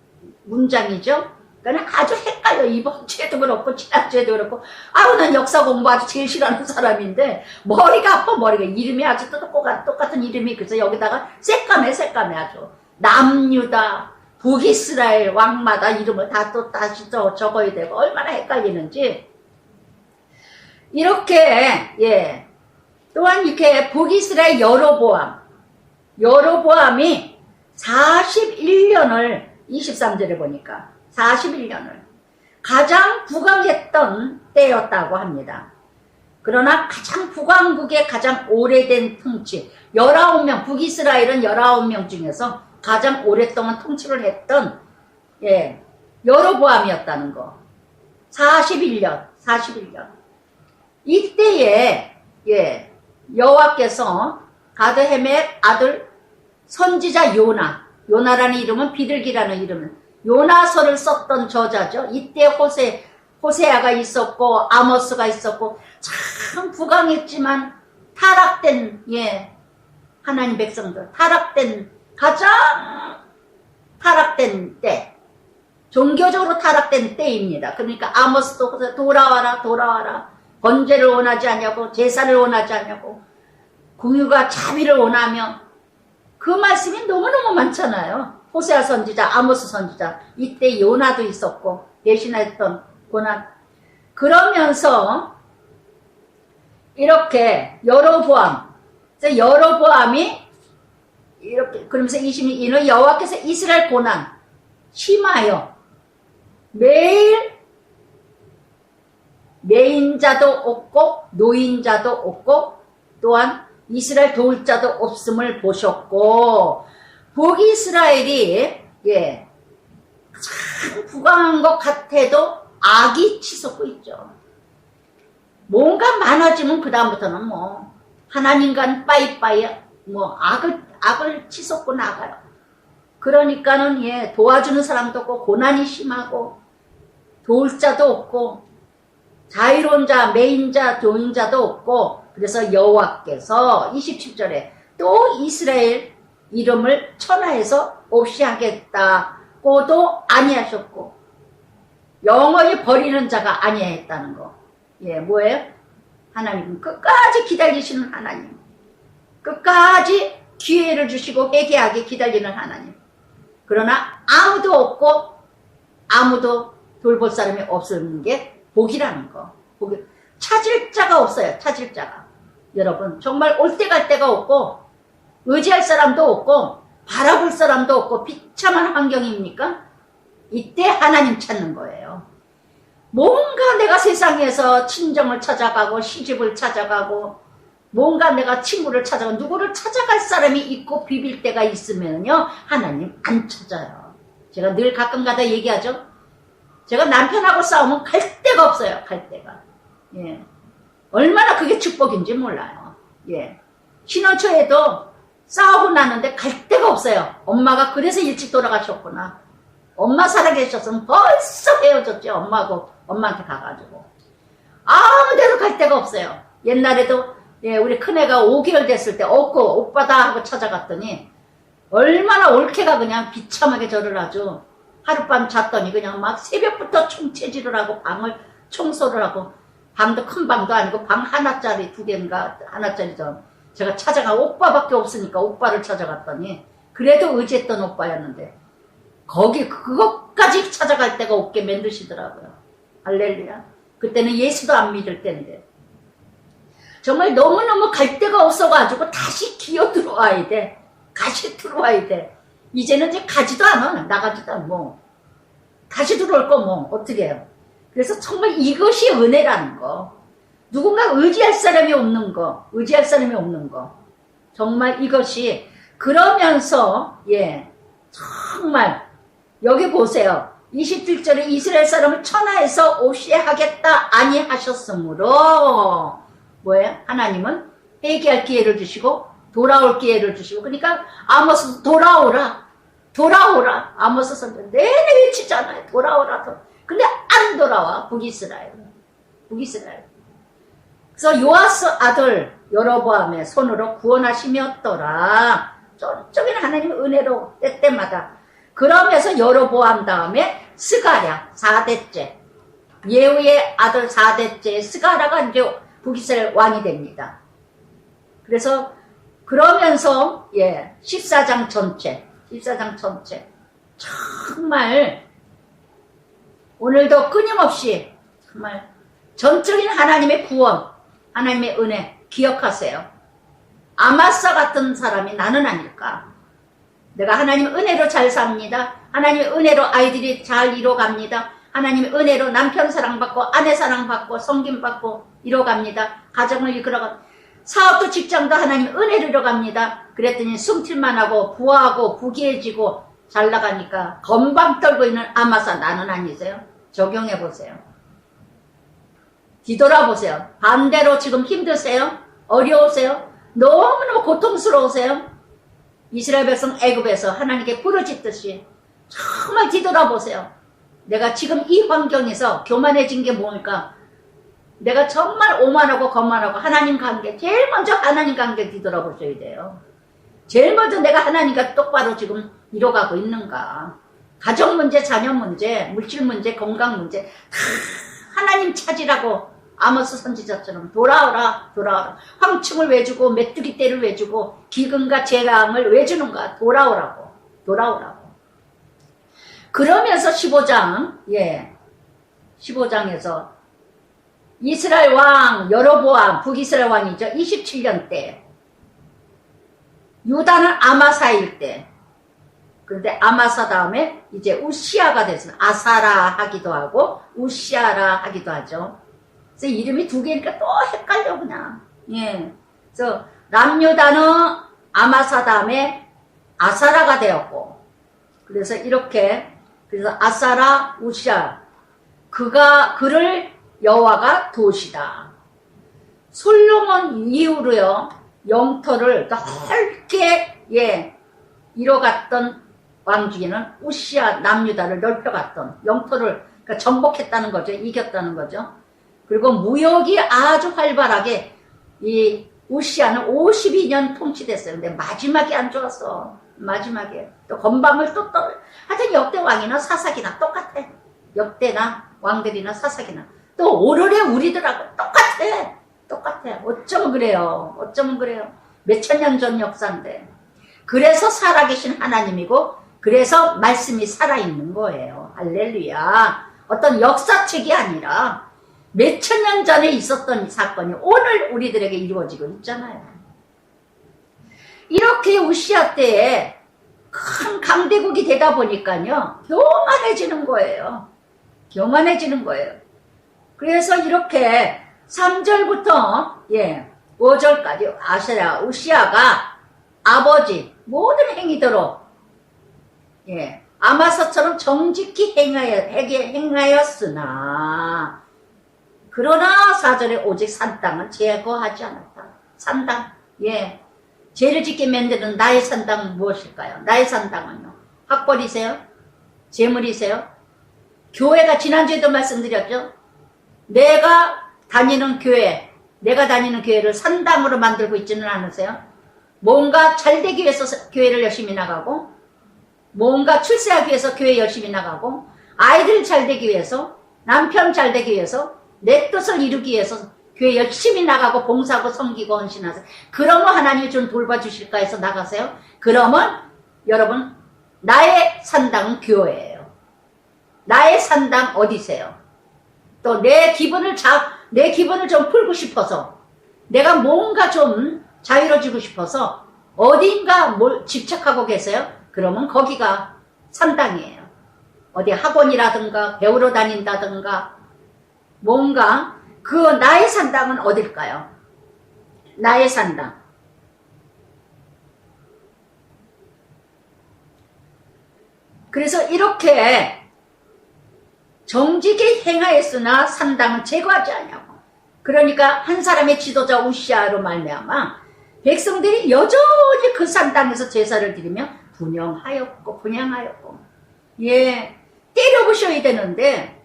문장이죠. 그러니까 아주 헷갈려. 이번 주에도 그렇고, 지난주에도 그렇고. 아우, 난 역사 공부 아주 제일 싫어하는 사람인데, 머리가 아파, 머리가. 이름이 아주 똑같은 이름이, 그래서 여기다가 새까매 아주. 남유다, 북이스라엘 왕마다 이름을 다 또 다시 적어야 되고, 얼마나 헷갈리는지. 이렇게, 예. 또한 이렇게 북이스라엘 여로보암이 41년을 23절에 보니까 41년을 가장 부강했던 때였다고 합니다. 그러나 가장 북왕국의 가장 오래된 통치 19명 북이스라엘은 19명 중에서 가장 오랫동안 통치를 했던 여로보암이었다는 거. 41년 이때에 여호와께서 가드헤멜 아들 선지자 요나라는 이름은 비둘기라는 이름은 요나서를 썼던 저자죠. 이때 호세아가 있었고 아모스가 있었고 참 부강했지만 타락된 하나님 백성들 가장 타락된 때 종교적으로 타락된 때입니다. 그러니까 아모스도 돌아와라 번제를 원하지 않냐고 제사를 원하지 않냐고 궁유가 자비를 원하며 그 말씀이 너무너무 많잖아요. 호세아 선지자, 아모스 선지자, 이때 요나도 있었고 대신했던 고난. 그러면서 이렇게 여로보암이 이렇게 그러면서 22는 여호와께서 이스라엘 고난 심하여 매일 매인자도 없고 노인자도 없고 또한 이스라엘 도울 자도 없음을 보셨고 북이스라엘이 참 부강한 것 같아도 악이 치솟고 있죠. 뭔가 많아지면 그 다음부터는 뭐 하나님과는 빠이빠이 악을 치솟고 나가요. 그러니까는 도와주는 사람도 없고 고난이 심하고 도울 자도 없고 자유로운 자, 매인자, 도인자도 없고 그래서 여호와께서 27절에 또 이스라엘 이름을 천하에서 없이 하겠다고도 아니하셨고 영원히 버리는 자가 아니했다는 거. 뭐예요? 하나님은 끝까지 기다리시는 하나님. 끝까지 기회를 주시고 회개하게 기다리는 하나님. 그러나 아무도 없고 아무도 돌볼 사람이 없는 게 복이라는 거. 찾을 자가 없어요. 찾을 자가. 여러분 정말 올 때 갈 데가 없고 의지할 사람도 없고 바라볼 사람도 없고 비참한 환경입니까? 이때 하나님 찾는 거예요. 뭔가 내가 세상에서 친정을 찾아가고 시집을 찾아가고 뭔가 내가 친구를 찾아가고 누구를 찾아갈 사람이 있고 비빌 때가 있으면요 하나님 안 찾아요. 제가 늘 가끔가다 얘기하죠. 제가 남편하고 싸우면 갈 데가 없어요. 갈 데가. 얼마나 그게 축복인지 몰라요. 신혼 초에도 싸우고 나는데 갈 데가 없어요. 엄마가 그래서 일찍 돌아가셨구나. 엄마 살아계셨으면 벌써 헤어졌죠. 엄마한테 가가지고. 아무 데로 갈 데가 없어요. 옛날에도 우리 큰애가 5개월 됐을 때 없고 오빠다 하고 찾아갔더니 얼마나 올케가 그냥 비참하게 저를 아주 하룻밤 잤더니 그냥 막 새벽부터 총체질을 하고 방을 청소를 하고 방도 큰 방도 아니고 방 하나짜리 2개인가 하나짜리죠. 제가 찾아가 오빠밖에 없으니까 오빠를 찾아갔더니 그래도 의지했던 오빠였는데 그것까지 찾아갈 데가 없게 만드시더라고요. 할렐루야. 그때는 예수도 안 믿을 때인데 정말 너무너무 갈 데가 없어가지고 다시 기어 들어와야 돼. 다시 들어와야 돼. 이제는 이제 가지도 않아. 나가지도 않고 다시 들어올 거 뭐 어떻게 해요. 그래서 정말 이것이 은혜라는 거. 누군가 의지할 사람이 없는 거. 정말 이것이 그러면서 정말 여기 보세요. 27절에 이스라엘 사람을 천하에서 없이 하겠다 아니하셨으므로 뭐예요? 하나님은 회개할 기회를 주시고 돌아올 기회를 주시고 그러니까 아모스 돌아오라. 돌아오라. 아모스 선지 내내 외치잖아요. 돌아오라. 근데 안 돌아와. 북이스라엘. 그래서 요아스 아들 여로보암의 손으로 구원하심이었더라. 저쪽에는 하나님의 은혜로 때때마다. 그러면서 여로보암 다음에 스가랴 4대째. 예후의 아들 4대째 스가랴가 이제 북이스라엘 왕이 됩니다. 그래서 그러면서 14장 전체 정말 오늘도 끊임없이 정말 전적인 하나님의 구원, 하나님의 은혜 기억하세요. 아마사 같은 사람이 나는 아닐까. 내가 하나님의 은혜로 잘 삽니다. 하나님의 은혜로 아이들이 잘 이뤄갑니다. 하나님의 은혜로 남편 사랑받고 아내 사랑받고 섬김받고 이뤄갑니다. 가정을 이끌어갑니다. 사업도 직장도 하나님의 은혜로 이뤄갑니다. 그랬더니 숨칠만 하고 부하고 부귀해지고 잘 나가니까 건방 떨고 있는 아마사 나는 아니세요? 적용해보세요. 뒤돌아보세요. 반대로 지금 힘드세요? 어려우세요? 너무너무 고통스러우세요? 이스라엘 백성 애굽에서 하나님께 부르짖듯이 정말 뒤돌아보세요. 내가 지금 이 환경에서 교만해진 게 뭘까? 내가 정말 오만하고 거만하고 하나님 관계, 제일 먼저 하나님 관계 뒤돌아보셔야 돼요. 제일 먼저 내가 하나님과 똑바로 지금 이뤄가고 있는가. 가정 문제, 자녀 문제, 물질 문제, 건강 문제 다 하나님 찾으라고 아모스 선지자처럼 돌아오라. 황충을 왜 주고 메뚜기 떼를 왜 주고 기근과 재앙을 왜 주는가. 돌아오라고. 그러면서 15장에서 이스라엘 왕 여로보암, 북이스라엘 왕이죠. 27년 때. 유다는 아마사일 때. 그런데 아마사 다음에 이제 우시아가 됐습니다. 아사라 하기도 하고 우시아라 하기도 하죠. 그래서 이름이 두 개니까 또 헷갈려 그냥. 그래서 남유다는 아마사 다음에 아사라가 되었고, 그래서 이렇게 그래서 아사라 우시아 그를 여호와가 도시다. 솔로몬 이후로요 영토를 넓게 이뤄갔던 왕 중에는 우시아 남유다를 넓혀갔던 영토를 그러니까 정복했다는 거죠. 이겼다는 거죠. 그리고 무역이 아주 활발하게 이 우시아는 52년 통치됐어요. 근데 마지막에 안 좋았어. 마지막에 또 건방을 또 하여튼 역대 왕이나 사사기나 똑같아. 역대나 왕들이나 사사기나 또 오르래 우리들하고 똑같아. 어쩌면 그래요. 몇천 년 전 역사인데. 그래서 살아계신 하나님이고 그래서 말씀이 살아있는 거예요. 할렐루야. 어떤 역사책이 아니라 몇천 년 전에 있었던 사건이 오늘 우리들에게 이루어지고 있잖아요. 이렇게 우시아 때에 큰 강대국이 되다 보니까요 교만해지는 거예요. 그래서 이렇게 3절부터 5절까지 아세라 우시아가 아버지 모든 행위대로 아마사처럼 정직히 행하였으나 그러나 4절에 오직 산 땅은 제거하지 않았다. 산 땅. 죄를 짓게 만드는 나의 산 땅은 무엇일까요? 나의 산 땅은요. 학벌이세요? 재물이세요? 교회가 지난주에도 말씀드렸죠? 내가 다니는 교회를 산당으로 만들고 있지는 않으세요? 뭔가 잘되기 위해서 교회를 열심히 나가고, 뭔가 출세하기 위해서 교회 열심히 나가고, 아이들 잘되기 위해서, 남편 잘되기 위해서, 내 뜻을 이루기 위해서 교회 열심히 나가고 봉사하고 섬기고 헌신하세요. 그러면 하나님이 좀 돌봐주실까 해서 나가세요. 그러면 여러분 나의 산당은 교회예요. 나의 산당 어디세요? 또 내 기분을 좀 풀고 싶어서 내가 뭔가 좀 자유로워지고 싶어서 어딘가 집착하고 계세요? 그러면 거기가 산당이에요. 어디 학원이라든가 배우러 다닌다든가 뭔가 그 나의 산당은 어딜까요? 나의 산당. 그래서 이렇게 정직히 행하였으나 산당은 제거하지 않냐고. 그러니까 한 사람의 지도자 우시아로 말미암아 백성들이 여전히 그 산당에서 제사를 드리며 분양하였고, 예, 때려부셔야 되는데,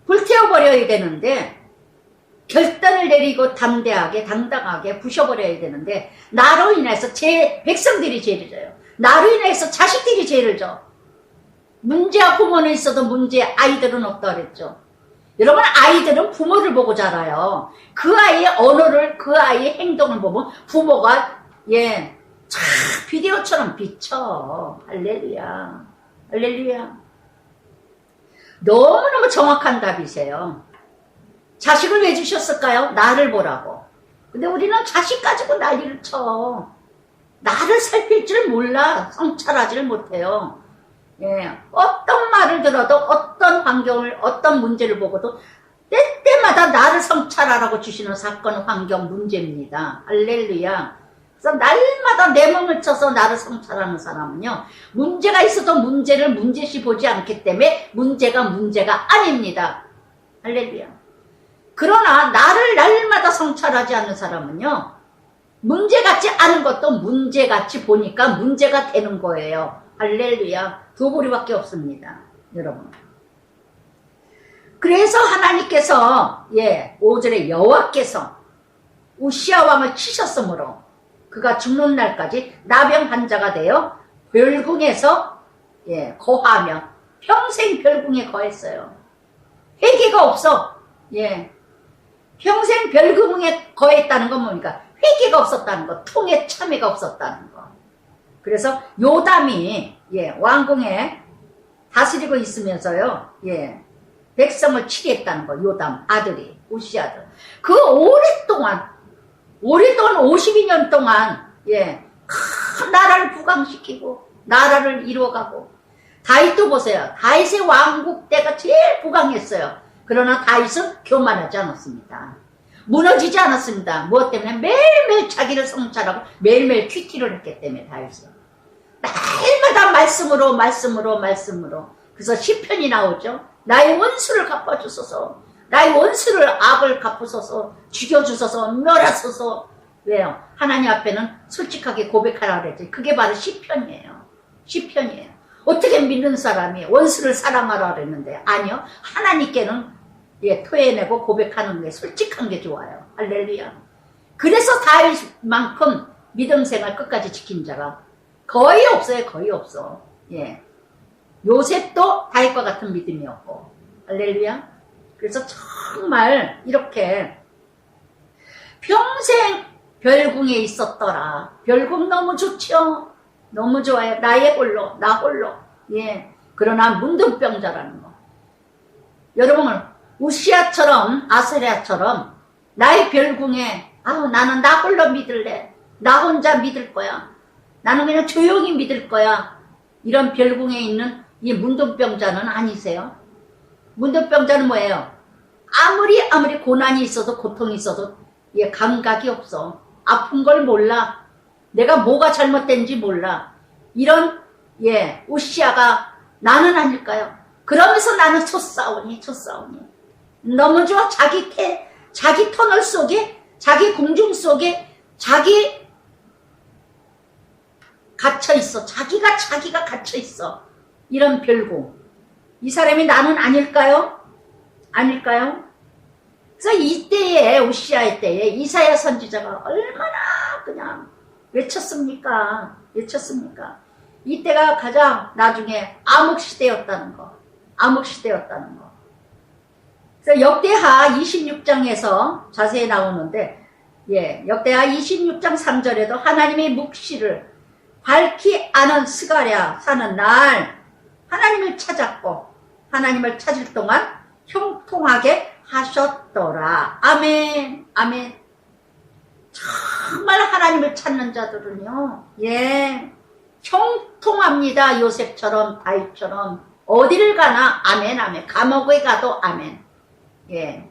불태워버려야 되는데, 결단을 내리고 담대하게, 당당하게 부셔버려야 되는데, 나로 인해서 제 백성들이 죄를 져요. 나로 인해서 자식들이 죄를 져. 문제와 부모는 있어도 문제, 아이들은 없다 그랬죠. 여러분, 아이들은 부모를 보고 자라요. 그 아이의 언어를, 그 아이의 행동을 보면 부모가, 예, 참 비디오처럼 비쳐. 할렐루야. 할렐루야. 너무너무 정확한 답이세요. 자식을 왜 주셨을까요? 나를 보라고. 근데 우리는 자식 가지고 난리를 쳐. 나를 살필 줄 몰라. 성찰하지를 못해요. 예, 어떤 말을 들어도, 어떤 환경을, 어떤 문제를 보고도 때때마다 나를 성찰하라고 주시는 사건, 환경, 문제입니다. 할렐루야. 그래서 날마다 내 몸을 쳐서 나를 성찰하는 사람은요, 문제가 있어도 문제를 문제시 보지 않기 때문에 문제가 아닙니다. 할렐루야. 그러나 나를 날마다 성찰하지 않는 사람은요, 문제 같지 않은 것도 문제같이 보니까 문제가 되는 거예요. 할렐루야. 두 부류밖에 없습니다. 여러분. 그래서 하나님께서, 예, 5절에 여호와께서 우시야 왕을 치셨으므로 그가 죽는 날까지 나병 환자가 되어 별궁에서, 예, 거하며 평생 별궁에 거했어요. 회개가 없어. 예. 평생 별궁에 거했다는 건 뭡니까? 회개가 없었다는 거, 통에 참회가 없었다는 거. 그래서 요담이, 예, 왕궁에 다스리고 있으면서요, 예, 백성을 치리했다는 거. 요담 아들이, 우시 아들. 그 오랫동안 52년 동안, 예, 큰 나라를 부강시키고 나라를 이루어가고. 다윗도 보세요. 다윗의 왕국 때가 제일 부강했어요. 그러나 다윗은 교만하지 않았습니다. 무너지지 않았습니다. 무엇 때문에? 매일매일 자기를 성찰하고 매일매일 큐티를 했기 때문에. 다윗은 날마다 말씀으로. 그래서 시편이 나오죠. 나의 원수를 갚아주소서, 나의 원수를, 악을 갚으소서, 죽여주소서, 멸하소서. 왜요? 하나님 앞에는 솔직하게 고백하라 그랬지. 그게 바로 시편이에요. 시편이에요. 어떻게 믿는 사람이 원수를 사랑하라 그랬는데, 아니요. 하나님께는, 예, 토해내고 고백하는 게 솔직한 게 좋아요. 할렐루야. 그래서 다윗만큼 믿음 생활 끝까지 지킨 자가 거의 없어요. 거의 없어. 예. 요셉도 다윗과 같은 믿음이었고. 할렐루야. 그래서 정말 이렇게 평생 별궁에 있었더라. 별궁 너무 좋죠. 너무 좋아요. 나의 홀로, 나 홀로. 예. 그러나 문둥병자라는 거. 여러분, 우시아처럼, 아스랴처럼 나의 별궁에, 나는 나 홀로 믿을래. 나 혼자 믿을 거야. 나는 그냥 조용히 믿을 거야. 이런 별궁에 있는 이 문둥병자는 아니세요. 문둥병자는 뭐예요? 아무리 고난이 있어도, 고통이 있어도, 예, 감각이 없어. 아픈 걸 몰라. 내가 뭐가 잘못된지 몰라. 이런, 예, 우시아가 나는 아닐까요? 그러면서 나는 쫓싸우니. 너무 좋아. 자기 터널 속에, 자기 공중 속에, 자기 갇혀있어. 자기가 갇혀있어. 이런 별궁. 이 사람이 나는 아닐까요? 아닐까요? 그래서 이때에, 우시아의 때에 이사야 선지자가 얼마나 그냥 외쳤습니까? 이때가 가장 나중에 암흑시대였다는 거. 그래서 역대하 26장에서 자세히 나오는데, 예, 역대하 26장 3절에도 하나님의 묵시를 밝히 아는 스가랴 사는 날 하나님을 찾았고, 하나님을 찾을 동안 형통하게 하셨더라. 아멘. 정말 하나님을 찾는 자들은요, 예, 형통합니다. 요셉처럼, 다윗처럼. 어디를 가나 아멘. 감옥에 가도 아멘. 예,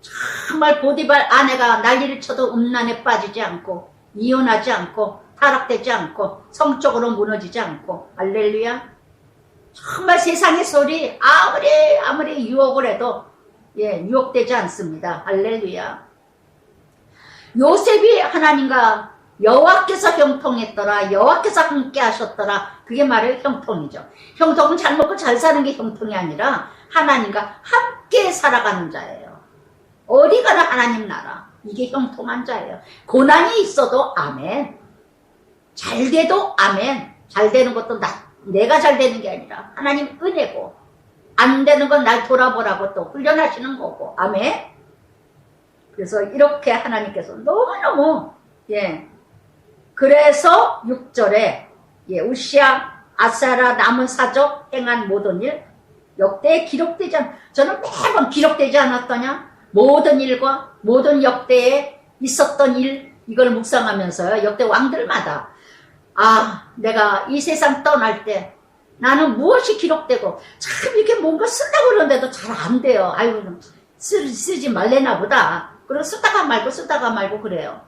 정말 보디발 아내가 난리를 쳐도 음란에 빠지지 않고, 이혼하지 않고, 타락되지 않고, 성적으로 무너지지 않고. 할렐루야. 정말 세상의 소리 아무리 유혹을 해도, 예, 유혹되지 않습니다. 할렐루야. 요셉이 하나님과 여호와께서 형통했더라. 여호와께서 함께 하셨더라. 그게 말해요. 형통이죠. 형통은 잘 먹고 잘 사는 게 형통이 아니라 하나님과 함께 살아가는 자예요. 어디 가나 하나님 나라. 이게 형통한 자예요. 고난이 있어도 아멘. 잘 돼도 아멘. 잘 되는 것도 내가 잘 되는 게 아니라 하나님 은혜고, 안 되는 건 날 돌아보라고 또 훈련하시는 거고. 아멘. 그래서 이렇게 하나님께서 너무너무, 그래서 6절에, 우시야, 아사라 남은 사적 행한 모든 일, 역대에 기록되지 저는 매번 기록되지 않았더냐? 모든 일과 모든 역대에 있었던 일, 이걸 묵상하면서요, 역대 왕들마다, 내가 이 세상 떠날 때 나는 무엇이 기록되고, 참 이렇게 뭔가 쓴다고 그러는데도 잘 안 돼요. 아이고, 쓰지 말래나 보다. 그리고 쓰다가 말고 그래요.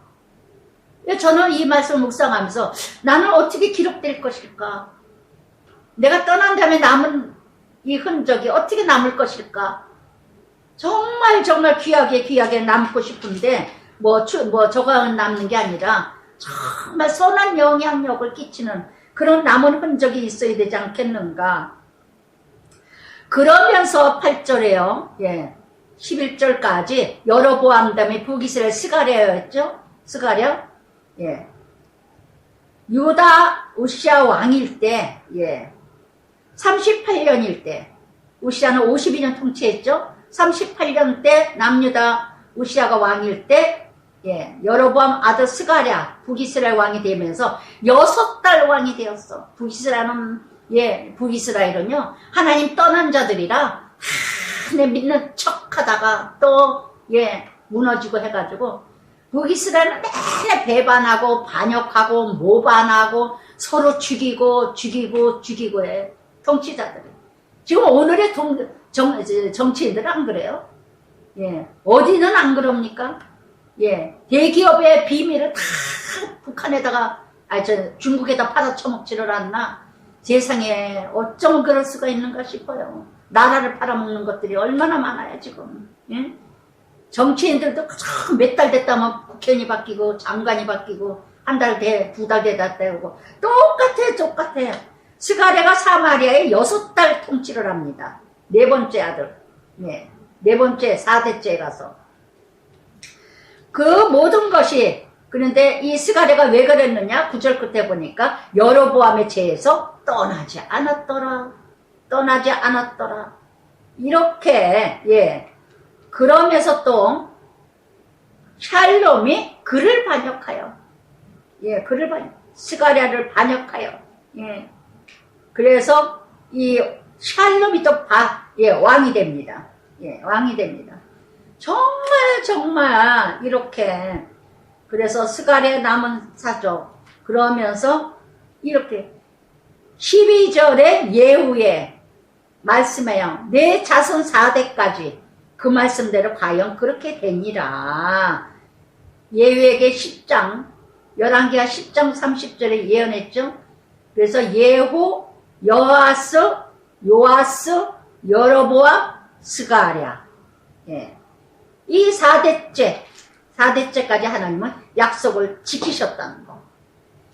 저는 이 말씀을 묵상하면서 나는 어떻게 기록될 것일까? 내가 떠난 다음에 남은 이 흔적이 어떻게 남을 것일까? 정말 귀하게 남고 싶은데, 저가 남는 게 아니라 정말 선한 영향력을 끼치는 그런 남은 흔적이 있어야 되지 않겠는가? 그러면서 8절에요. 11절까지 여로보암 다음에 북이스라엘 스가랴였죠? 스가랴? 유다 우시아 왕일 때, 38년일 때, 우시아는 52년 통치했죠? 38년 때 남유다 우시아가 왕일 때, 여로보암 아들 스가랴 북이스라엘 왕이 되면서 6달 왕이 되었어. 북이스라엘은요, 하나님 떠난 자들이라, 내 믿는 척 하다가 또, 무너지고 해가지고, 북이스라엘은 맨날 배반하고, 반역하고, 모반하고, 서로 죽이고 해. 통치자들이. 지금 오늘의 정치인들은 안 그래요? 어디는 안 그럽니까? 대기업의 비밀을 다 북한에다가, 중국에다 팔아쳐먹지를 않나? 세상에 어쩜 그럴 수가 있는가 싶어요. 나라를 팔아먹는 것들이 얼마나 많아요, 지금. 정치인들도 몇 달 됐다면 국회의원이 바뀌고, 장관이 바뀌고, 한 달 두 달 되다 때우고, 똑같아요. 스가랴가 사마리아에 6달 통치를 합니다. 네 번째 아들. 네 번째, 4대째 가서. 그 모든 것이, 그런데 이 스가랴가 왜 그랬느냐? 9절 끝에 보니까 여로보암의 죄에서 떠나지 않았더라. 이렇게, 그러면서 또 샬롬이 그를 반역하여, 스가랴를 반역하여, 그래서 이 샬롬이 또 왕이 됩니다. 왕이 됩니다. 정말 이렇게, 그래서 스가랴 남은 사적, 그러면서 이렇게 12절에 예후의 말씀에요. 내 자손 4대까지 그 말씀대로 과연 그렇게 되니라. 예후에게 10장, 열왕기하 10장 30절에 예언했죠. 그래서 예후, 요아스, 여로보암, 스가랴. 이 4대째까지 하나님은 약속을 지키셨다는 거.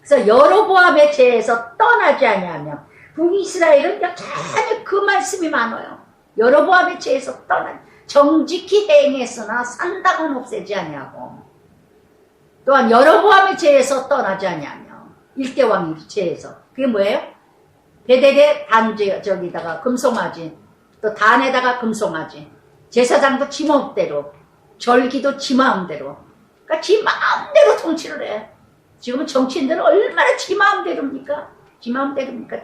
그래서 여로보암의 죄에서 떠나지 아니하며, 북이스라엘은 여전히 그 말씀이 많아요. 여로보암의 죄에서 정직히 행했으나 산당은 없애지 아니하고, 또한 여로보암의 죄에서 떠나지 아니하며, 일대왕의 죄에서. 그게 뭐예요? 베델에 저기다가 금송아지, 또 단에다가 금송아지, 제사장도 지 마음대로, 절기도 지 마음대로, 그러니까 지 마음대로 통치를 해. 지금은 정치인들은 얼마나 지 마음대로입니까?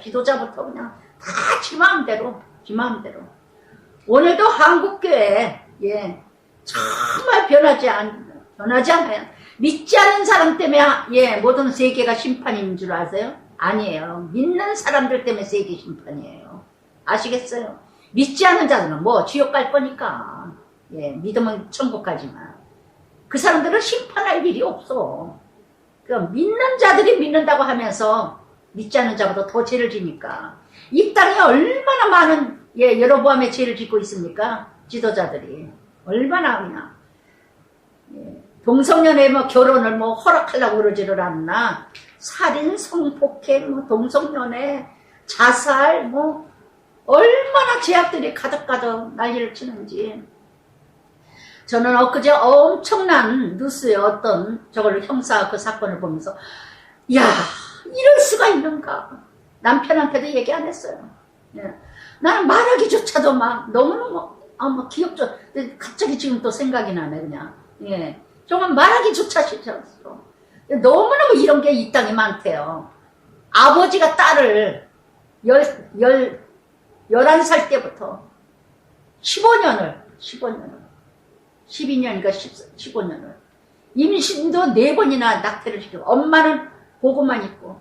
지도자부터 그냥 다 지 마음대로. 오늘도 한국교회, 정말 변하지 않아요. 믿지 않는 사람 때문에, 모든 세계가 심판인 줄 아세요? 아니에요. 믿는 사람들 때문에 세계 심판이에요. 아시겠어요? 믿지 않는 자들은 지옥 갈 거니까. 믿으면 천국 가지만. 그 사람들은 심판할 일이 없어. 그러니까 믿는 자들이 믿는다고 하면서 믿지 않는 자보다 더 죄를 지니까. 이 땅에 얼마나 많은, 여로보암의 죄를 짓고 있습니까? 지도자들이. 얼마나 그냥. 동성연애 뭐 결혼을 뭐 허락하려고 그러지를 않나. 살인, 성폭행, 뭐 동성연애, 자살, 뭐 얼마나 죄악들이 가득가득 난리를 치는지. 저는 엊그제 엄청난 뉴스에 어떤 저걸 형사 그 사건을 보면서 야, 이럴 수가 있는가. 남편한테도 얘기 안 했어요. 예. 나는 말하기조차도 막 너무너무 막 기억죠. 갑자기 지금 또 생각이 나네 그냥. 예. 정말 말하기조차 싫었어. 너무너무 이런 게 이 땅에 많대요. 아버지가 딸을 11살 때부터 12년인가 15년을 임신도 4번이나 낙태를 시키고 엄마는 보고만 있고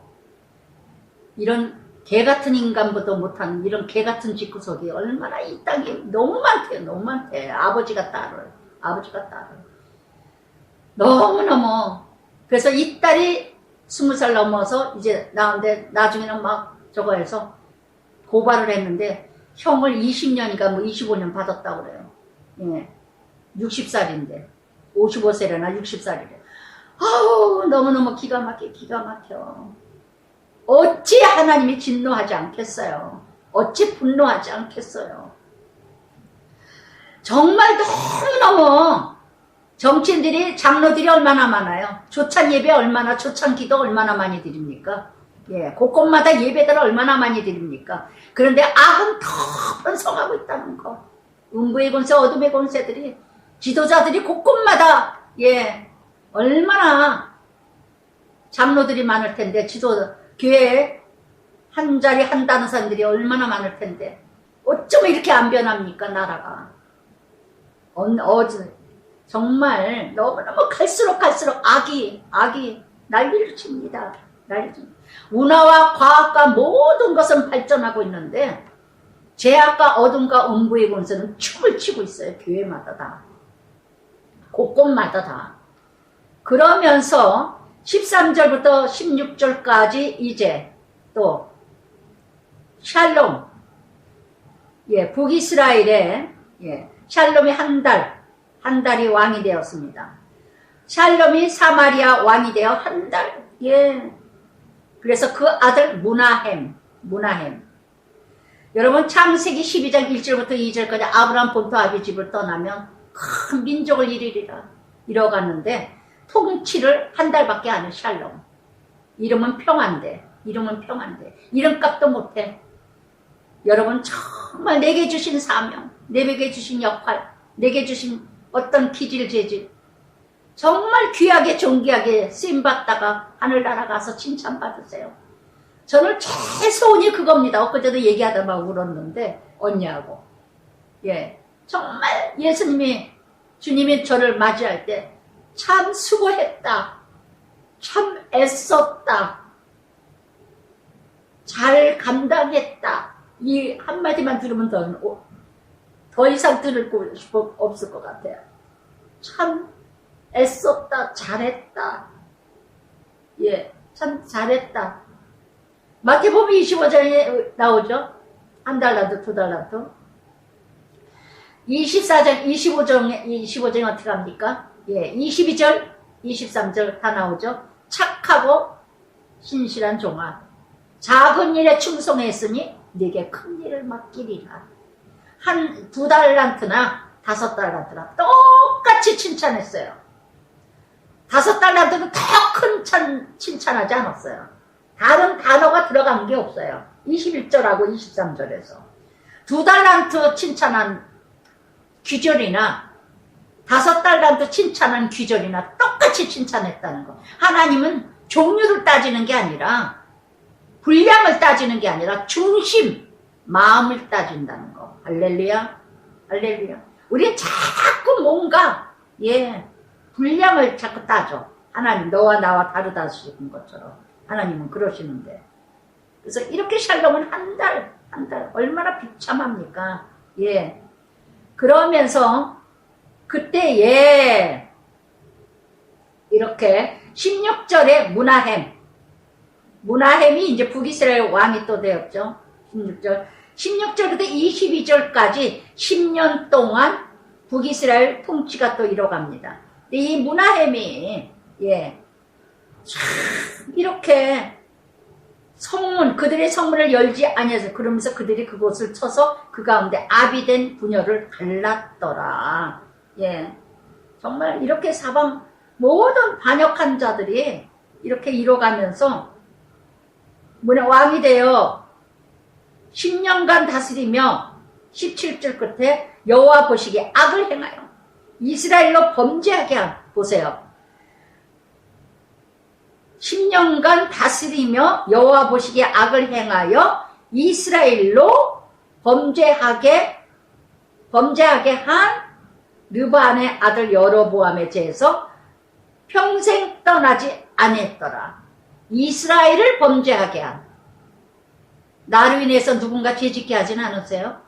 이런 개같은 인간보다 못한 이런 개같은 집구석이 얼마나 이 땅에 너무 많대요. 너무 많대. 아버지가 딸을 너무너무. 그래서 이 딸이 20살 넘어서 이제 나온데 나중에는 막 저거 해서 고발을 했는데 형을 20년인가 뭐 25년 받았다고 그래요. 예. 60살인데 55세래나 60살이래. 아우 너무너무 기가 막혀. 어찌 하나님이 진노하지 않겠어요. 어찌 분노하지 않겠어요. 정말 너무너무 정치인들이 장로들이 얼마나 많아요. 조찬 예배 얼마나, 조찬 기도 얼마나 많이 드립니까? 예, 곳곳마다 예배들을 얼마나 많이 드립니까? 그런데 악은 더 번성하고 있다는 거. 음부의 권세, 어둠의 권세들이, 지도자들이 곳곳마다, 예, 얼마나 장로들이 많을 텐데, 교회에 한 자리 한다는 사람들이 얼마나 많을 텐데, 어쩌면 이렇게 안 변합니까, 나라가. 정말 너무너무 갈수록 악이 난리를 칩니다. 문화와 과학과 모든 것은 발전하고 있는데 죄악과 어둠과 음부의 권세는 춤을 추고 있어요. 교회마다 다. 곳곳마다 다. 그러면서 13절부터 16절까지 이제 또 샬롬, 예, 북이스라엘에 샬롬이 한 달이 왕이 되었습니다. 샬롬이 사마리아 왕이 되어 한 달. 예. 그래서 그 아들 무나헴. 여러분 창세기 12장 1절부터 2절까지 아브라함 본토 아비 집을 떠나면 큰 민족을 이뤄갔는데 통치를 한 달밖에 안 해. 샬롬. 이름은 평안대. 이름값도 못해. 여러분 정말 내게 주신 사명, 내게 주신 역할, 내게 주신 어떤 기질 재질 정말 귀하게 존귀하게 쓰임받다가 하늘나라 가서 칭찬받으세요. 저는 최소원이 그겁니다. 엊그제도 얘기하다 막 울었는데 언니하고. 예, 정말 주님이 저를 맞이할 때 참 수고했다, 참 애썼다, 잘 감당했다, 이 한마디만 들으면 더 이상 들을 거 없을 것 같아요. 참 애썼다, 잘했다. 예, 참 잘했다. 마태복음 25장에 나오죠. 한 달란트, 두 달란트. 24장, 25장에 어떻게 합니까? 예, 22절, 23절 다 나오죠. 착하고 신실한 종아, 작은 일에 충성했으니 네게 큰 일을 맡기리라. 2달란트나 5달란트나 똑같이 칭찬했어요. 5달란트는 더 큰 칭찬하지 않았어요. 다른 단어가 들어간 게 없어요. 21절하고 23절에서 2달란트 칭찬한 귀절이나 5달란트 칭찬한 귀절이나 똑같이 칭찬했다는 거. 하나님은 종류를 따지는 게 아니라 분량을 따지는 게 아니라 중심, 마음을 따진다는 거. 할렐루야, 할렐루야. 우리는 자꾸 뭔가 분량을 자꾸 따져. 하나님 너와 나와 다르다 하시는 것처럼 하나님은 그러시는데. 그래서 이렇게 샬롬은 한 달 얼마나 비참합니까? 예. 그러면서 그때 이렇게 16절에 무나헴이 이제 북이스라엘 왕이 또 되었죠. 16절부터 22절까지 10년 동안 북이스라엘 통치가 또 이뤄갑니다. 이 문하햄이 예, 이렇게 성문, 그들의 성문을 열지 아니해서 그러면서 그들이 그곳을 쳐서 그 가운데 압이 된 부녀를 갈랐더라. 예, 정말 이렇게 사방 모든 반역한 자들이 이렇게 이뤄가면서 왕이 되어 10년간 다스리며 17절 끝에 여호와 보시기에 악을 행하여 이스라엘로 범죄하게 한, 보세요. 10년간 다스리며 여호와 보시기에 악을 행하여 이스라엘로 범죄하게 한 르바안의 아들 여로보암의 죄에서 평생 떠나지 아니했더라. 이스라엘을 범죄하게 한, 나로 인해서 누군가 죄짓게 하진 않으세요?